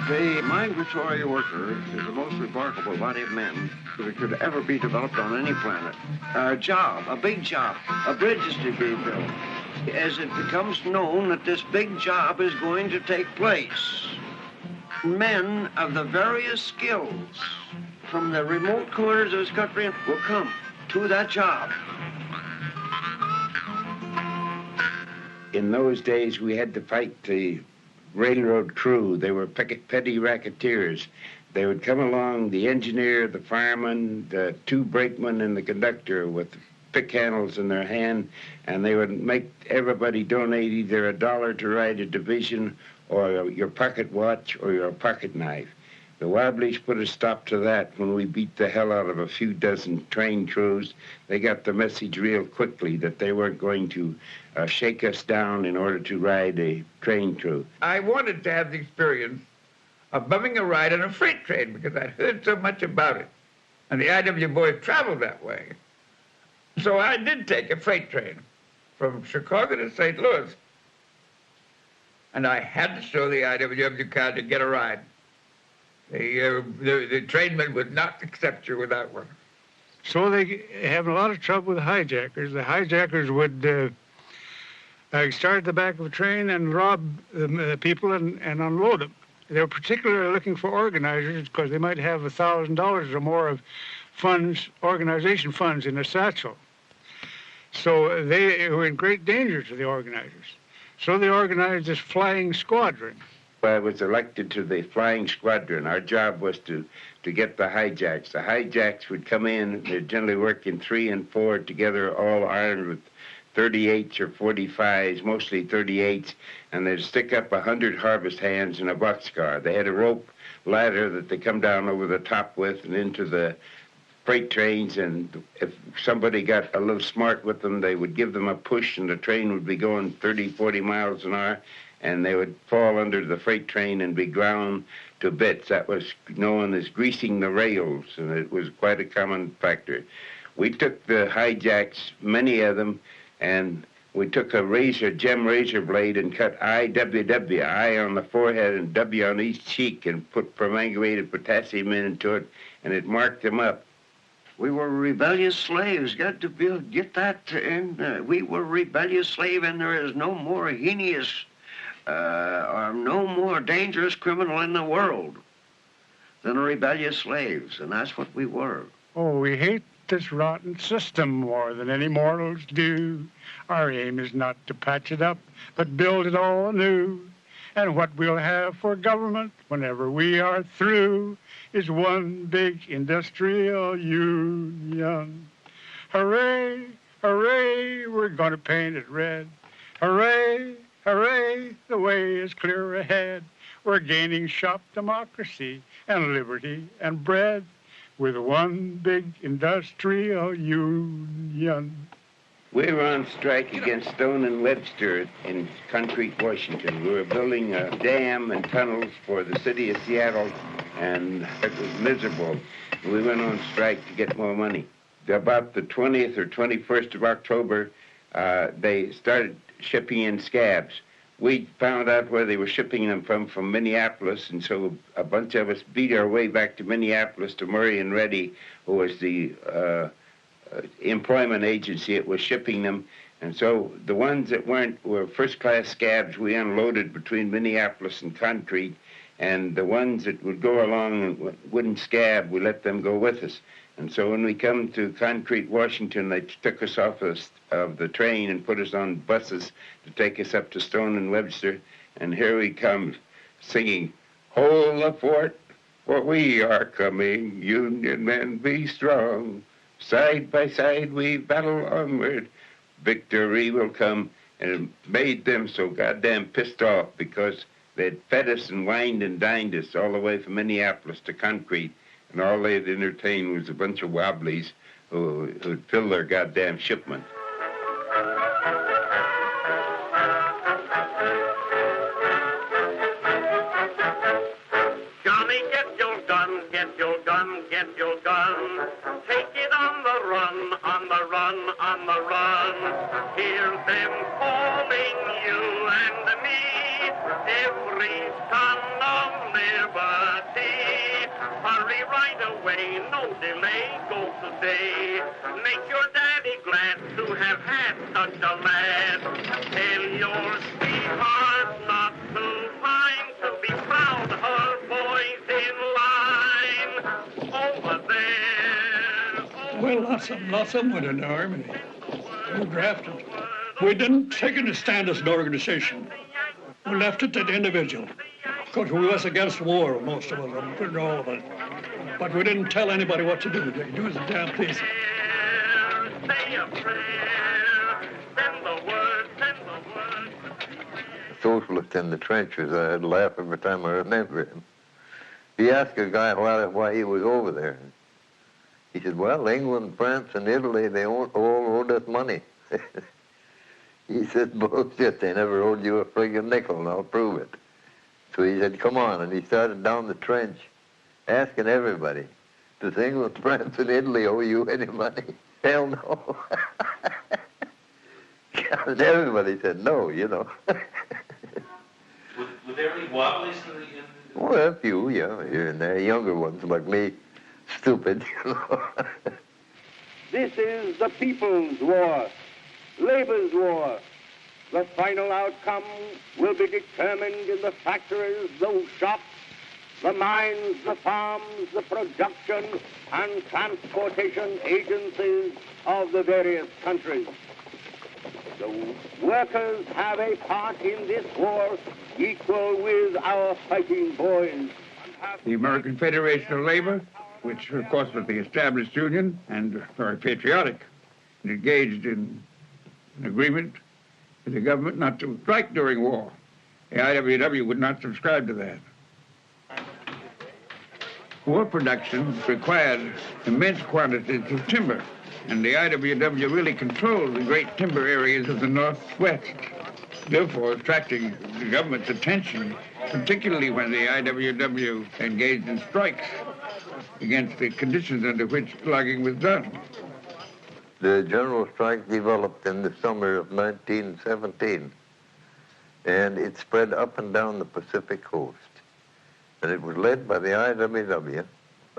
Speaker 15: The migratory worker is the most remarkable body of men that could ever be developed on any planet. A job, a big job, a bridge is to be built. As it becomes known that this big job is going to take place, men of the various skills from the remote corners of this country will come to that job.
Speaker 24: In those days, we had to fight the railroad crew. They were petty racketeers. They would come along, the engineer, the fireman, the two brakemen, and the conductor with pick handles in their hand, and they would make everybody donate either $1 to ride a division or your pocket watch or your pocket knife. The Wobblies put a stop to that when we beat the hell out of a few dozen train crews. They got the message real quickly that they weren't going to shake us down in order to ride a train crew.
Speaker 8: I wanted to have the experience of bumming a ride on a freight train because I'd heard so much about it. And the IW boys traveled that way. So I did take a freight train from Chicago to St. Louis. And I had to show the IWW card to get a ride. The trainman would not accept you without one.
Speaker 25: So they have a lot of trouble with hijackers. The hijackers would start at the back of a train and rob people and unload them. They were particularly looking for organizers because they might have $1,000 or more of funds, organization funds in their satchel. So they were in great danger to the organizers. So they organized this flying squadron.
Speaker 24: I was elected to the flying squadron. Our job was to get the hijacks. The hijacks would come in. They'd generally work in 3 and 4 together, all armed with 38s or 45s, mostly 38s, and they'd stick up 100 harvest hands in a boxcar. They had a rope ladder that they come down over the top with and into the freight trains, and if somebody got a little smart with them, they would give them a push, and the train would be going 30, 40 miles an hour, and they would fall under the freight train and be ground to bits. That was known as greasing the rails, and it was quite a common factor. We took the hijacks, many of them, and we took a gem razor blade and cut IWW, I on the forehead and W on each cheek, and put permanganate potassium into it and it marked them up.
Speaker 15: We were rebellious slaves. Got to get that in. We were rebellious slave, and there is no more heinous or no more dangerous criminal in the world than rebellious slaves, and that's what we were.
Speaker 25: Oh, we hate this rotten system more than any mortals do. Our aim is not to patch it up, but build it all anew. And what we'll have for government whenever we are through is one big industrial union. Hooray, hooray, we're gonna paint it red. Hooray, hooray, the way is clear ahead. We're gaining shop democracy and liberty and bread with one big industrial union.
Speaker 24: We were on strike against Stone and Webster in Concrete, Washington. We were building a dam and tunnels for the city of Seattle, and it was miserable. We went on strike to get more money. About the 20th or 21st of October, they started shipping in scabs. We found out where they were shipping them from Minneapolis, and so a bunch of us beat our way back to Minneapolis to Murray and Reddy, who was the employment agency that was shipping them. And so the ones that were first-class scabs we unloaded between Minneapolis and Concrete, and the ones that would go along and wouldn't scab, we let them go with us. And so when we come to Concrete, Washington, they took us off of the train and put us on buses to take us up to Stone and Webster. And here we come singing, "Hold the fort, for we are coming, Union men be strong. Side by side we battle onward, victory will come." And it made them so goddamn pissed off because they'd fed us and wined and dined us all the way from Minneapolis to Concrete, and all they'd entertain was a bunch of Wobblies who'd fill their goddamn shipment.
Speaker 7: Johnny, get your gun, get your gun, get your gun. Take it on the run, on the run, on the run. Hear them calling you and me, every son of liberty. Hurry right away, no delay, go today. Make your daddy glad to have had such a lad. Tell your sweetheart not to pine, to be proud her boys in line over there.
Speaker 4: Well, lots of them went in the army. We were drafted. We didn't take any stand as an organization. We left it to the individual. Because we was against war, most of us, pretty all of it. But we didn't tell anybody what to do. They do as a damn please.
Speaker 7: Say a prayer, send the word, send the word.
Speaker 13: Socialist in the trenches, I'd laugh every time I remember him. He asked a guy why he was over there. He said, well, England, France, and Italy, they all owed us money. He said, bullshit, they never owed you a friggin' nickel, and I'll prove it. So he said, come on, and he started down the trench, asking everybody, does England, France, and Italy owe you any money? Hell no. And everybody said no, you know.
Speaker 1: Were there any Wobblies in the...
Speaker 13: Well, a few, yeah, here and there, younger ones like me, stupid, you know.
Speaker 10: This is the people's war, labor's war. The final outcome will be determined in the factories, the shops, the mines, the farms, the production and transportation agencies of the various countries. The workers have a part in this war equal with our fighting boys.
Speaker 21: The American Federation of Labor, which of course was the established union and very patriotic, and engaged in an agreement with the government not to strike during war. The IWW would not subscribe to that. War production required immense quantities of timber, and the IWW really controlled the great timber areas of the Northwest, therefore attracting the government's attention, particularly when the IWW engaged in strikes against the conditions under which logging was done.
Speaker 13: The general strike developed in the summer of 1917, and it spread up and down the Pacific coast. And it was led by the IWW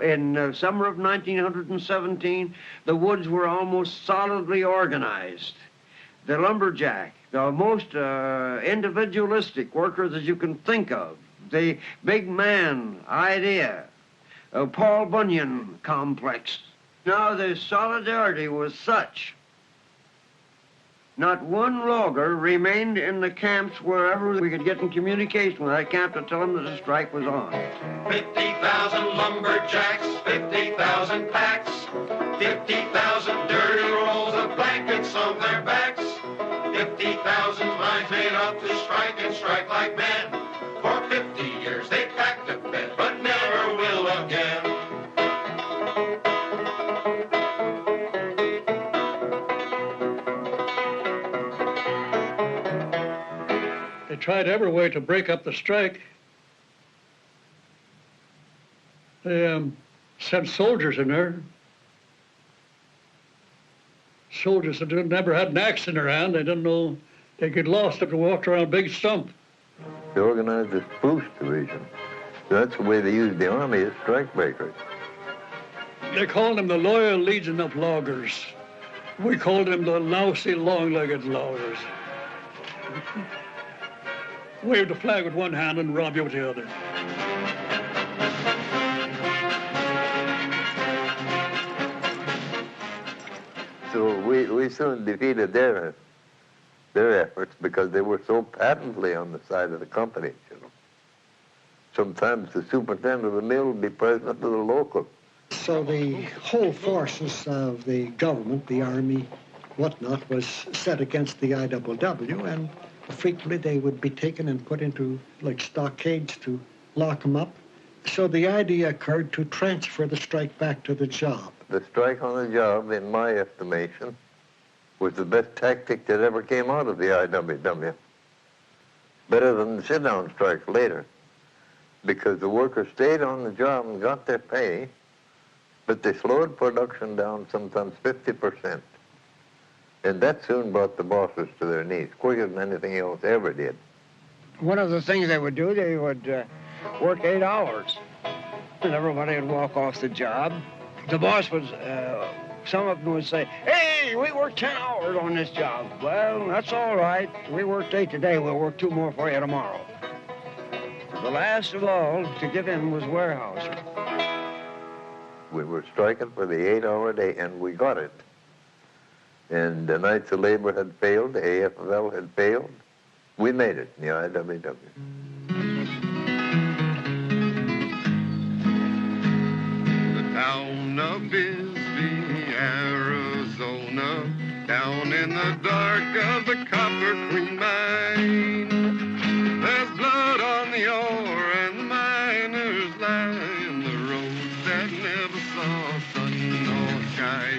Speaker 6: In summer of 1917, the woods were almost solidly organized. The lumberjack, the most individualistic worker that you can think of, the big man idea, Paul Bunyan complex. Now, the solidarity was such. Not one logger remained in the camps wherever we could get in communication with that camp to tell them that the strike was on.
Speaker 7: 50,000 lumberjacks, 50,000 packs, 50,000 dirty rolls of blankets on their backs, 50,000 minds made up to strike and strike like men. For 50 years they packed a bed, but never will again.
Speaker 4: They tried every way to break up the strike. They sent soldiers in there. Soldiers that never had an axe in their hand. They didn't know they get lost if they walked around a big stump.
Speaker 13: They organized the spruce division. That's the way they used the army as strike breakers.
Speaker 4: They called them the Loyal Legion of Loggers. We called them the lousy, long-legged loggers. Wave the flag with one hand and rob you with the other.
Speaker 13: So we soon defeated their efforts because they were so patently on the side of the company, you know. Sometimes the superintendent of the mill would be president of the local.
Speaker 9: So the whole forces of the government, the army, whatnot, was set against the IWW, and frequently they would be taken and put into like stockades to lock them up. So the idea occurred to transfer the strike back to the job.
Speaker 13: The strike on the job, in my estimation, was the best tactic that ever came out of the IWW. Better than the sit-down strike later, because the workers stayed on the job and got their pay, but they slowed production down sometimes 50%. And that soon brought the bosses to their knees, quicker than anything else ever did.
Speaker 6: One of the things they would do, they would work 8 hours, and everybody would walk off the job. The boss would, some of them would say, "Hey, we worked 10 hours on this job." "Well, that's all right. We worked 8 today. We'll work 2 more for you tomorrow." The last of all to give in was Weyerhaeuser.
Speaker 13: We were striking for the 8-hour day, and we got it. And the Knights of Labor had failed, the AFL had failed. We made it in the IWW.
Speaker 3: The town of Bisbee, Arizona, down in the dark of the Copper Queen mine. There's blood on the ore and the miners lie in the roads that never saw sun nor sky.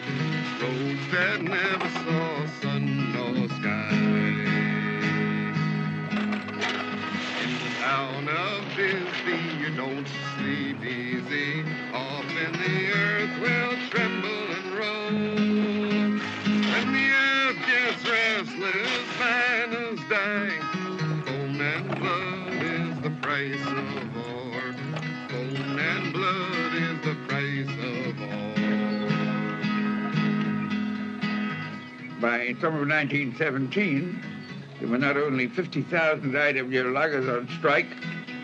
Speaker 3: Roads that never saw sun nor sky. In the town of Bisbee, you don't sleep easy. Often the earth will tremble and roll. When the earth gets restless, miners die. Bone and blood is the price of ore. Bone and blood is the price of ore.
Speaker 21: By summer of 1917, there were not only 50,000 IW loggers on strike,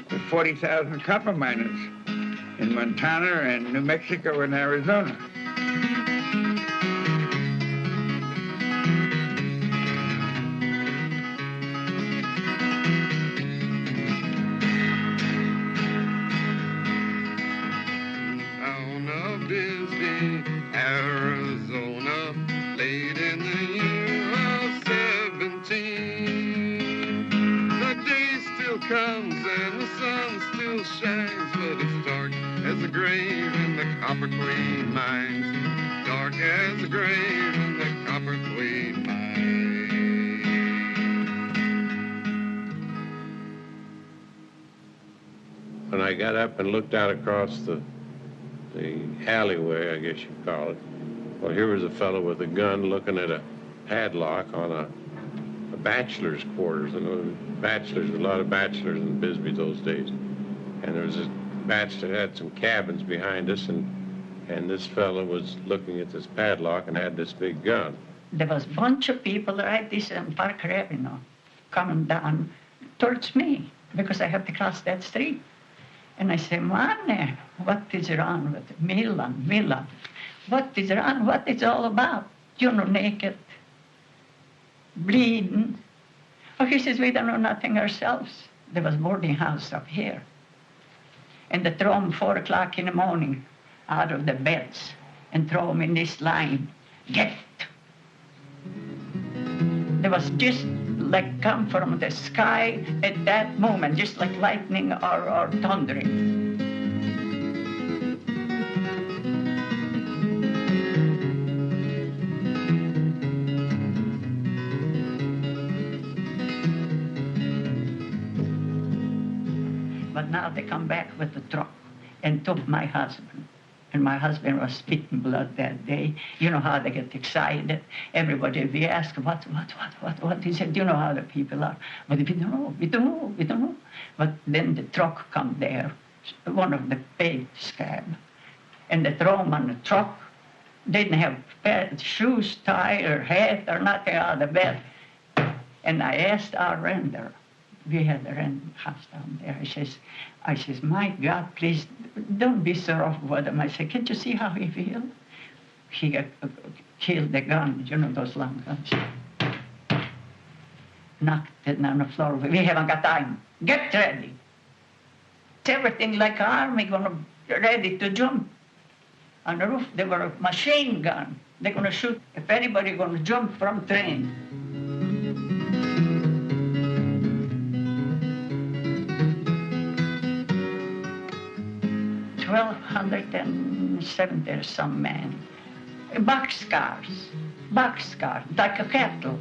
Speaker 21: but 40,000 copper miners in Montana and New Mexico and Arizona.
Speaker 3: Town of Bisbee, Arizona, late in the year of 17. The day still comes and the sun still shines, but it's dark as the grave in the Copper Queen mines. Dark as the grave in the Copper Queen mines.
Speaker 1: When I got up and looked out across the alleyway, I guess you'd call it, well, here was a fellow with a gun looking at a padlock on a bachelor's quarters. And a lot of bachelors in Bisbee those days. And there was a Baxter had some cabins behind us, and this fellow was looking at this padlock and had this big gun.
Speaker 16: There was a bunch of people right this Parker Avenue coming down towards me because I have to cross that street. And I say, man, what is wrong with it? Milan, what is wrong? What is it all about? You know, naked, bleeding. Oh, he says, we don't know nothing ourselves. There was boarding house up here. And they throw them 4 o'clock in the morning out of the beds and throw them in this line. Get. There was just like come from the sky at that moment, just like lightning or thundering. But now they come back with the truck and took my husband. And my husband was spitting blood that day. You know how they get excited. Everybody, we ask, what? He said, you know how the people are. But we don't know. But then the truck come there, one of the paid scab. And they throw him on the truck. Didn't have shoes, tie, or hat, or nothing out of bed. And I asked our renter, we had a rent house down there. I says, my God, please don't be so rough with him. I said, can't you see how he feels? He got killed the gun, you know, those long guns. Knocked it on the floor. We haven't got time. Get ready. It's everything like an army ready to jump. On the roof, there were a machine gun. They're going to shoot if anybody going to jump from train. 1,270 or some men. Boxcars, like a cattle.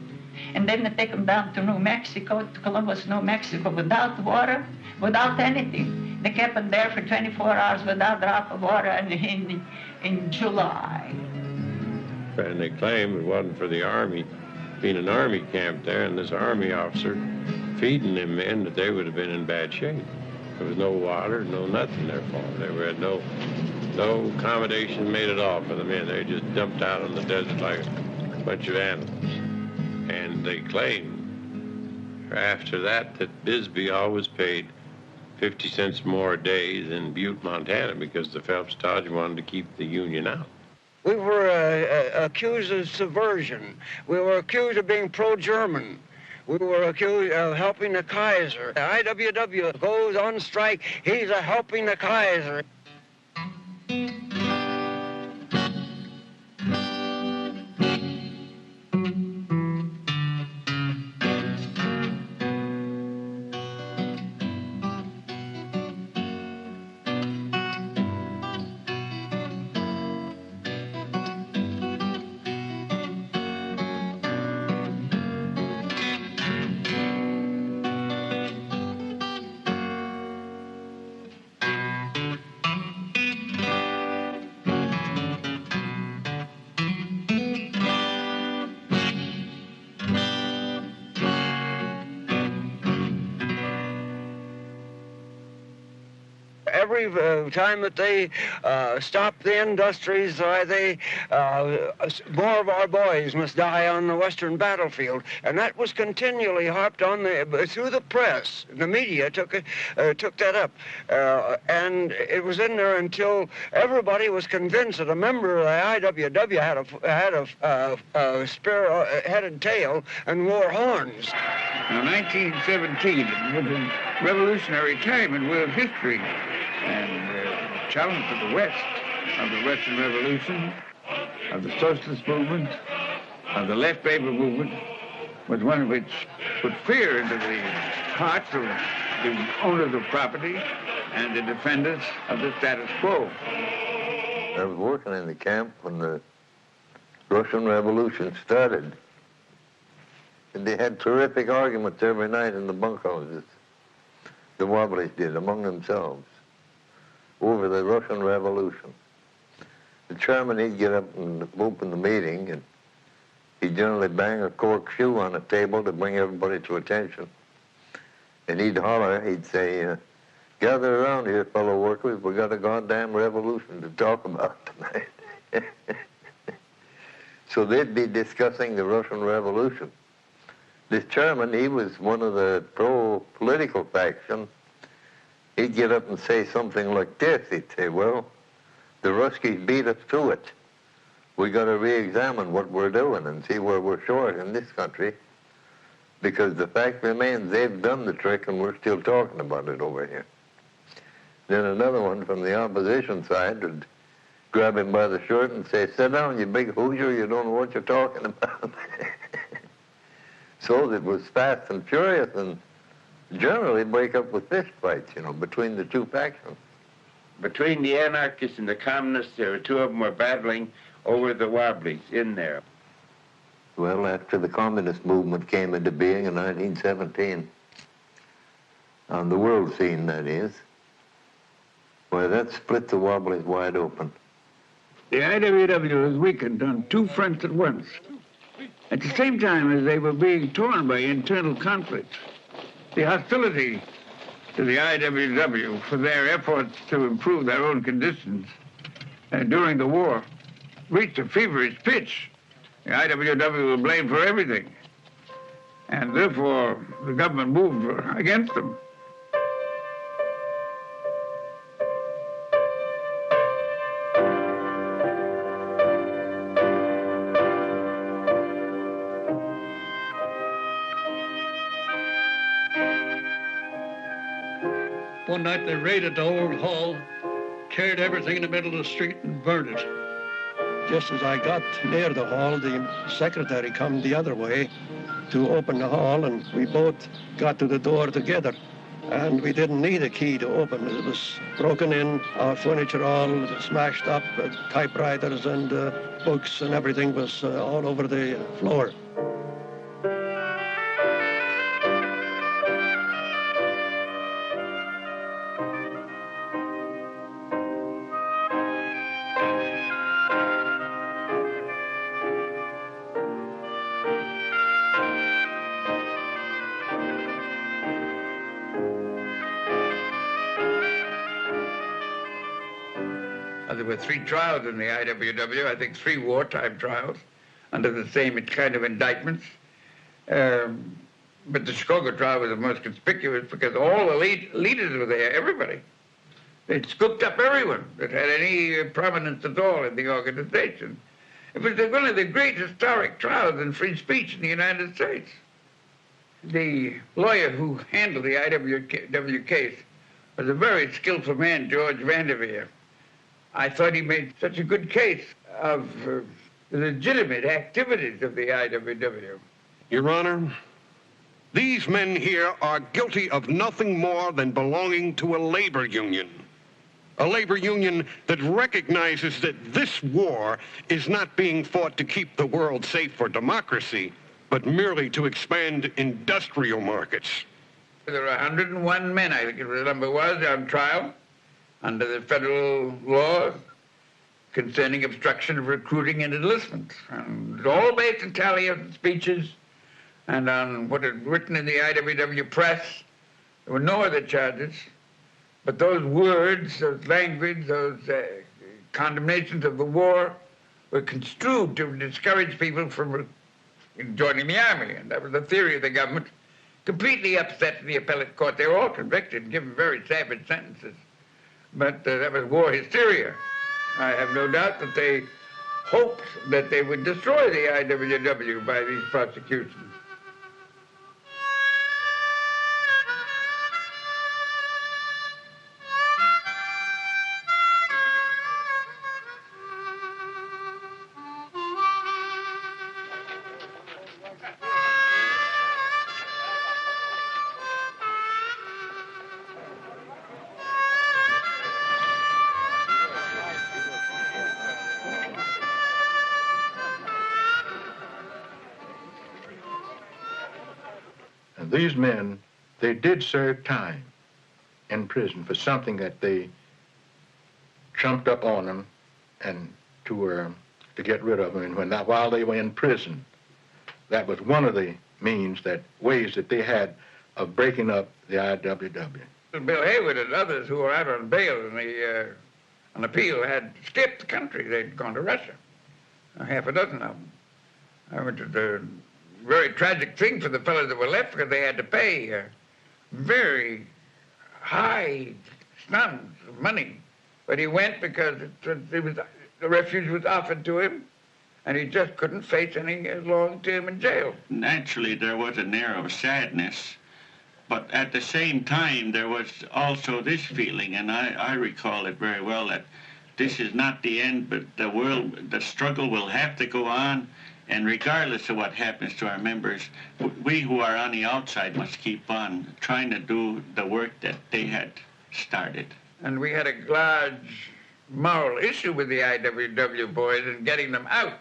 Speaker 16: And then they take them down to New Mexico, to Columbus, New Mexico, without water, without anything. They kept them there for 24 hours without a drop of water in July.
Speaker 1: And they claimed it wasn't for the Army, being an Army camp there, and this Army officer feeding them men, that they would have been in bad shape. There was no water, no nothing there for them. They had no accommodation made at all for the men. They were just dumped out on the desert like a bunch of animals. And they claimed after that Bisbee always paid 50 cents more a day than Butte, Montana, because the Phelps Dodge wanted to keep the Union out.
Speaker 6: We were accused of subversion. We were accused of being pro-German. We were accused of helping the Kaiser. The IWW goes on strike. He's helping the Kaiser. Every time that they stopped the industries, more of our boys must die on the Western battlefield. And that was continually harped on through the press. The media took that up. And it was in there until everybody was convinced that a member of the IWW had a spear-headed tail and wore horns.
Speaker 21: Now, 1917 was a revolutionary time in world history. And the challenge of the West, of the Western Revolution, of the socialist movement, of the left labor movement, was one which put fear into the hearts of the owners of property and the defenders of the status quo.
Speaker 13: I was working in the camp when the Russian Revolution started. And they had terrific arguments every night in the bunkhouses. The Wobblies did among themselves over the Russian Revolution. The chairman, he'd get up and open the meeting, and he'd generally bang a cork shoe on a table to bring everybody to attention. And he'd holler, he'd say, Gather around here, fellow workers. We got a goddamn revolution to talk about tonight. So they'd be discussing the Russian Revolution. This chairman, he was one of the pro-political faction. He'd get up and say something like this. He'd say, well, the Ruskies beat us to it. We got to re-examine what we're doing and see where we're short in this country, because the fact remains they've done the trick and we're still talking about it over here. Then another one from the opposition side would grab him by the shirt and say, sit down, you big Hoosier, you don't know what you're talking about. So it was fast and furious, and generally break up with fist fights, between the two factions.
Speaker 24: Between the anarchists and the communists, there were two of them were battling over the Wobblies in there.
Speaker 13: Well, after the communist movement came into being in 1917, on the world scene, that is, well, that split the Wobblies wide open.
Speaker 21: The IWW was weakened on two fronts at once, at the same time as they were being torn by internal conflict. The hostility to the IWW for their efforts to improve their own conditions during the war reached a feverish pitch. The IWW was blamed for everything, and therefore the government moved against them.
Speaker 4: One night they raided the old hall, carried everything in the middle of the street and burned it.
Speaker 11: Just as I got near the hall, the secretary come the other way to open the hall, and we both got to the door together. And we didn't need a key to open it. It was broken in, our furniture all smashed up, typewriters and books and everything was all over the floor.
Speaker 21: There were 3 trials in the IWW, I think 3 wartime trials, under the same kind of indictments. But the Chicago trial was the most conspicuous because all the leaders were there, everybody. They'd scooped up everyone that had any prominence at all in the organization. It was one of the great historic trials in free speech in the United States. The lawyer who handled the IWW case was a very skillful man, George Vanderveer. I thought he made such a good case of the legitimate activities of the IWW.
Speaker 17: Your Honor, these men here are guilty of nothing more than belonging to a labor union. A labor union that recognizes that this war is not being fought to keep the world safe for democracy, but merely to expand industrial markets.
Speaker 21: There were 101 men, I think the number was, on trial under the federal law concerning obstruction of recruiting and enlistment. And it was all based on Taliesin's speeches and on what had written in the IWW press. There were no other charges, but those words, those language, those condemnations of the war were construed to discourage people from joining the army, and that was the theory of the government. Completely upset the appellate court. They were all convicted and given very savage sentences. But that was war hysteria. I have no doubt that they hoped that they would destroy the IWW by these prosecutions.
Speaker 18: These men, they did serve time in prison for something that they trumped up on them and to get rid of them. And while they were in prison, that was one of the ways that they had of breaking up the IWW.
Speaker 21: Bill Haywood and others who were out on bail on appeal had escaped the country. They'd gone to Russia. Half a dozen of them. I went to the very tragic thing for the fellows that were left because they had to pay very high sums of money. But he went because the refuge was offered to him, and he just couldn't face any long term in jail.
Speaker 2: Naturally, there was an air of sadness, but at the same time, there was also this feeling, and I recall it very well, that this is not the end, but the struggle will have to go on, and regardless of what happens to our members, we who are on the outside must keep on trying to do the work that they had started.
Speaker 21: And we had a large moral issue with the IWW boys in getting them out,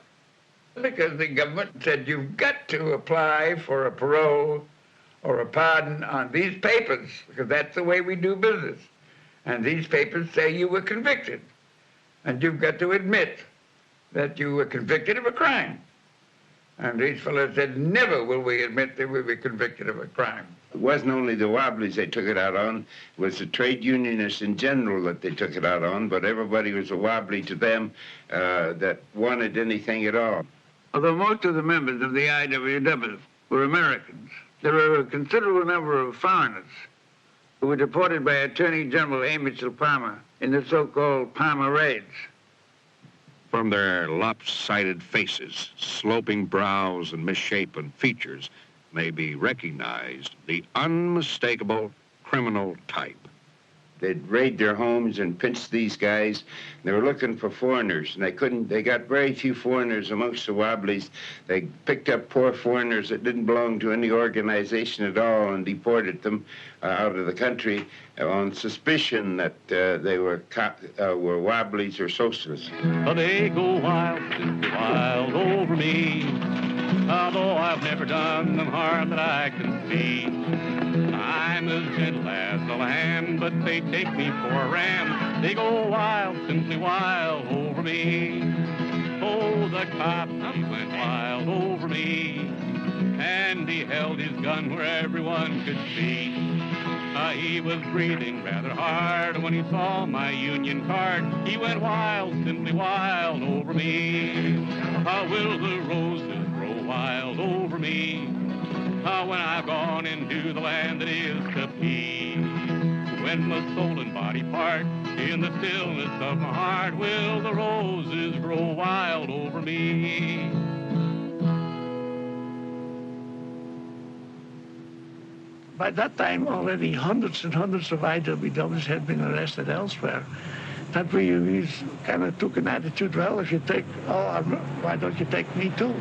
Speaker 21: because the government said you've got to apply for a parole or a pardon on these papers, because that's the way we do business. And these papers say you were convicted, and you've got to admit that you were convicted of a crime. And these fellows said, never will we admit that we were convicted of a crime.
Speaker 24: It wasn't only the Wobblies they took it out on, it was the trade unionists in general that they took it out on, but everybody was a Wobbly to them that wanted anything at all.
Speaker 21: Although most of the members of the IWW were Americans, there were a considerable number of foreigners who were deported by Attorney General A. Mitchell Palmer in the so-called Palmer raids.
Speaker 17: From their lopsided faces, sloping brows, and misshapen features may be recognized the unmistakable criminal type.
Speaker 24: They'd raid their homes and pinch these guys. They were looking for foreigners, and they got very few foreigners amongst the Wobblies. They picked up poor foreigners that didn't belong to any organization at all and deported them out of the country on suspicion that they were Wobblies or socialists.
Speaker 14: But they go wild over me, although I've never done them harm that I can see. I'm as gentle as a lamb, but they take me for a ram. They go wild, simply wild over me. Oh, the cop, he went wild over me, and he held his gun where everyone could see. He was breathing rather hard when he saw my union card. He went wild, simply wild over me. Will the roses grow wild over me? When I've gone into the land that is to be. When my soul and body part in the stillness of my heart, will the roses grow wild over me?
Speaker 12: By that time, already hundreds and hundreds of IWWs had been arrested elsewhere. That we kind of took an attitude, well, if you take, why don't you take me too?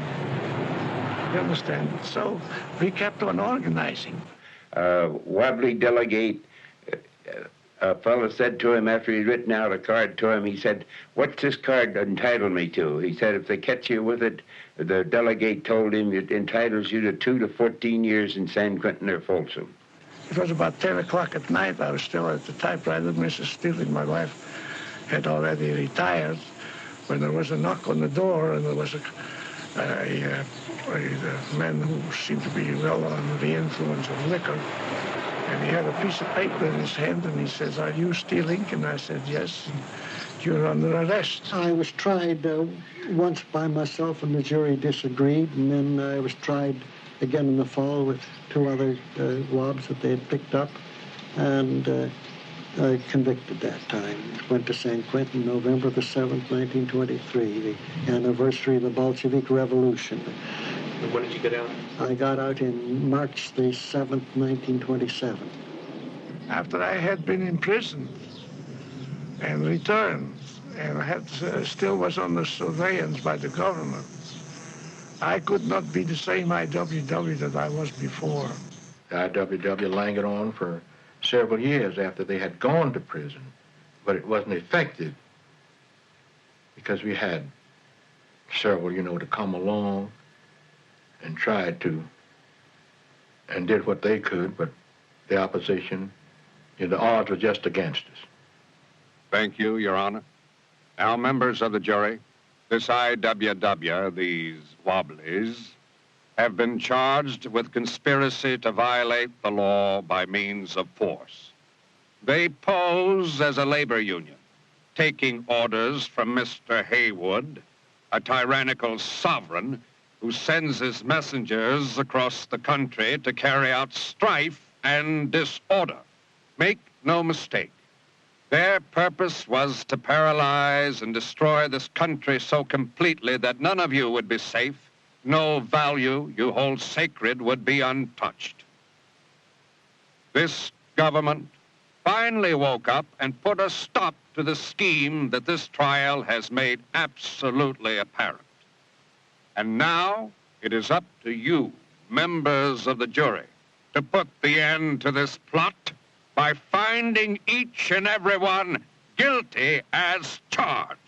Speaker 12: You understand? So we kept on organizing.
Speaker 24: Wobbly delegate, a fellow said to him after he'd written out a card to him, he said, "What's this card entitle me to?" He said, "If they catch you with it," the delegate told him, "it entitles you to 2 to 14 years in San Quentin or Folsom."
Speaker 12: It was about 10 o'clock at night. I was still at the typewriter. Mrs. Steele, my wife, had already retired, when there was a knock on the door, and there was a man who seemed to be well under the influence of liquor. And he had a piece of paper in his hand, and he says, "Are you stealing?" And I said, "Yes." And "You're under arrest."
Speaker 9: I was tried once by myself, and the jury disagreed, and then I was tried again in the fall with 2 other wobs that they had picked up, and convicted that time. Went to San Quentin November the 7th, 1923, the anniversary of the Bolshevik Revolution.
Speaker 19: And when did you get out?
Speaker 9: I got out in March the 7th, 1927.
Speaker 12: After I had been imprisoned and returned, and I had still was under surveillance by the government, I could not be the same IWW that I was before.
Speaker 18: The IWW lingered on for several years after they had gone to prison, but it wasn't effective because we had several, to come along and tried to and did what they could, but the opposition, the odds were just against us.
Speaker 17: Thank you, Your Honor. Now, members of the jury, this IWW, these Wobblies, have been charged with conspiracy to violate the law by means of force. They pose as a labor union, taking orders from Mr. Haywood, a tyrannical sovereign who sends his messengers across the country to carry out strife and disorder. Make no mistake, their purpose was to paralyze and destroy this country so completely that none of you would be safe, no value you hold sacred would be untouched. This government finally woke up and put a stop to the scheme that this trial has made absolutely apparent. And now it is up to you, members of the jury, to put the end to this plot by finding each and every one guilty as charged.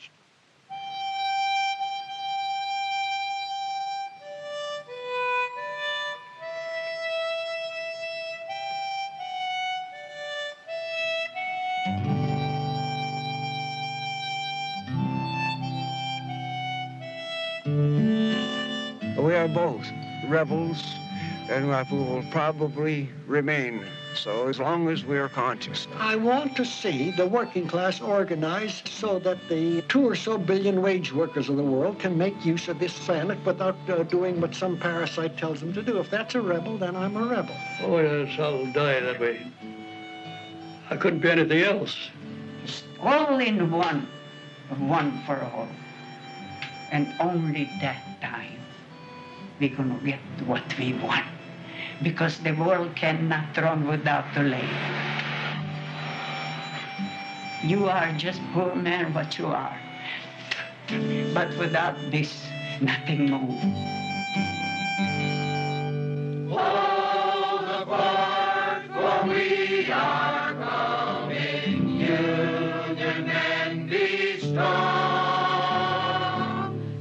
Speaker 6: We are both rebels, and we will probably remain so as long as we are conscious.
Speaker 9: I want to see the working class organized so that the 2 or so billion wage workers of the world can make use of this planet without doing what some parasite tells them to do. If that's a rebel, then I'm a rebel.
Speaker 4: Oh, yes, I'll die that way. I couldn't be anything else.
Speaker 16: It's all in one for all. And only that time we're going to get what we want. Because the world cannot run without the labor. You are just poor man what you are. But without this, nothing moves.
Speaker 7: Hold apart, for we are coming. Union men, be strong.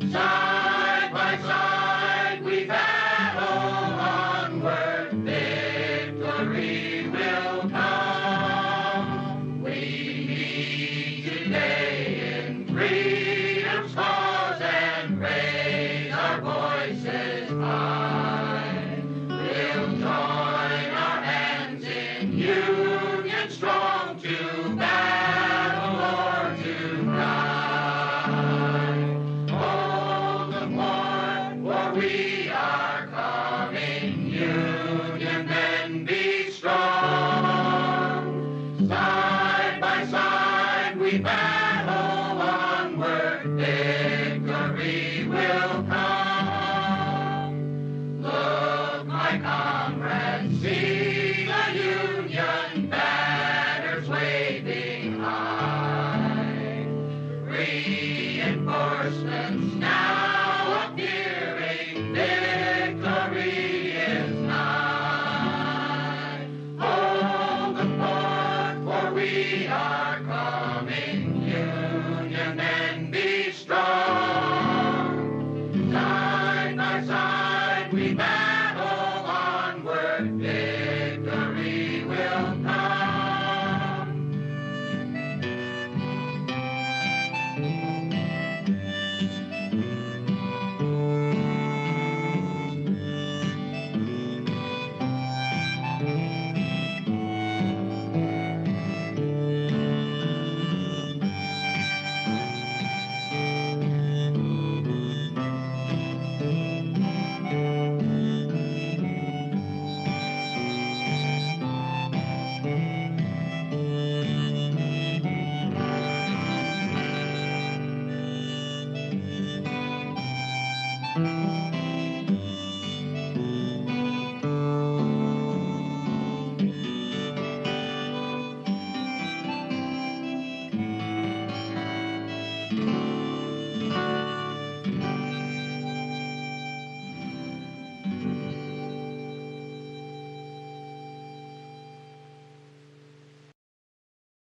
Speaker 7: Side by side we battle onward. Victory will come. We meet today in freedom's cause and raise our voices high. We'll join our hands in union strong to battle or to die. Hold the fort, for we are coming. Union men, be strong. Side by side we battle onward. Victory will come. Look, my comrades, see the Union banners waving high. Reinforcements now appearing, victory is nigh. Hold the fort, for we are coming. Union men, be strong. Side by side we battle.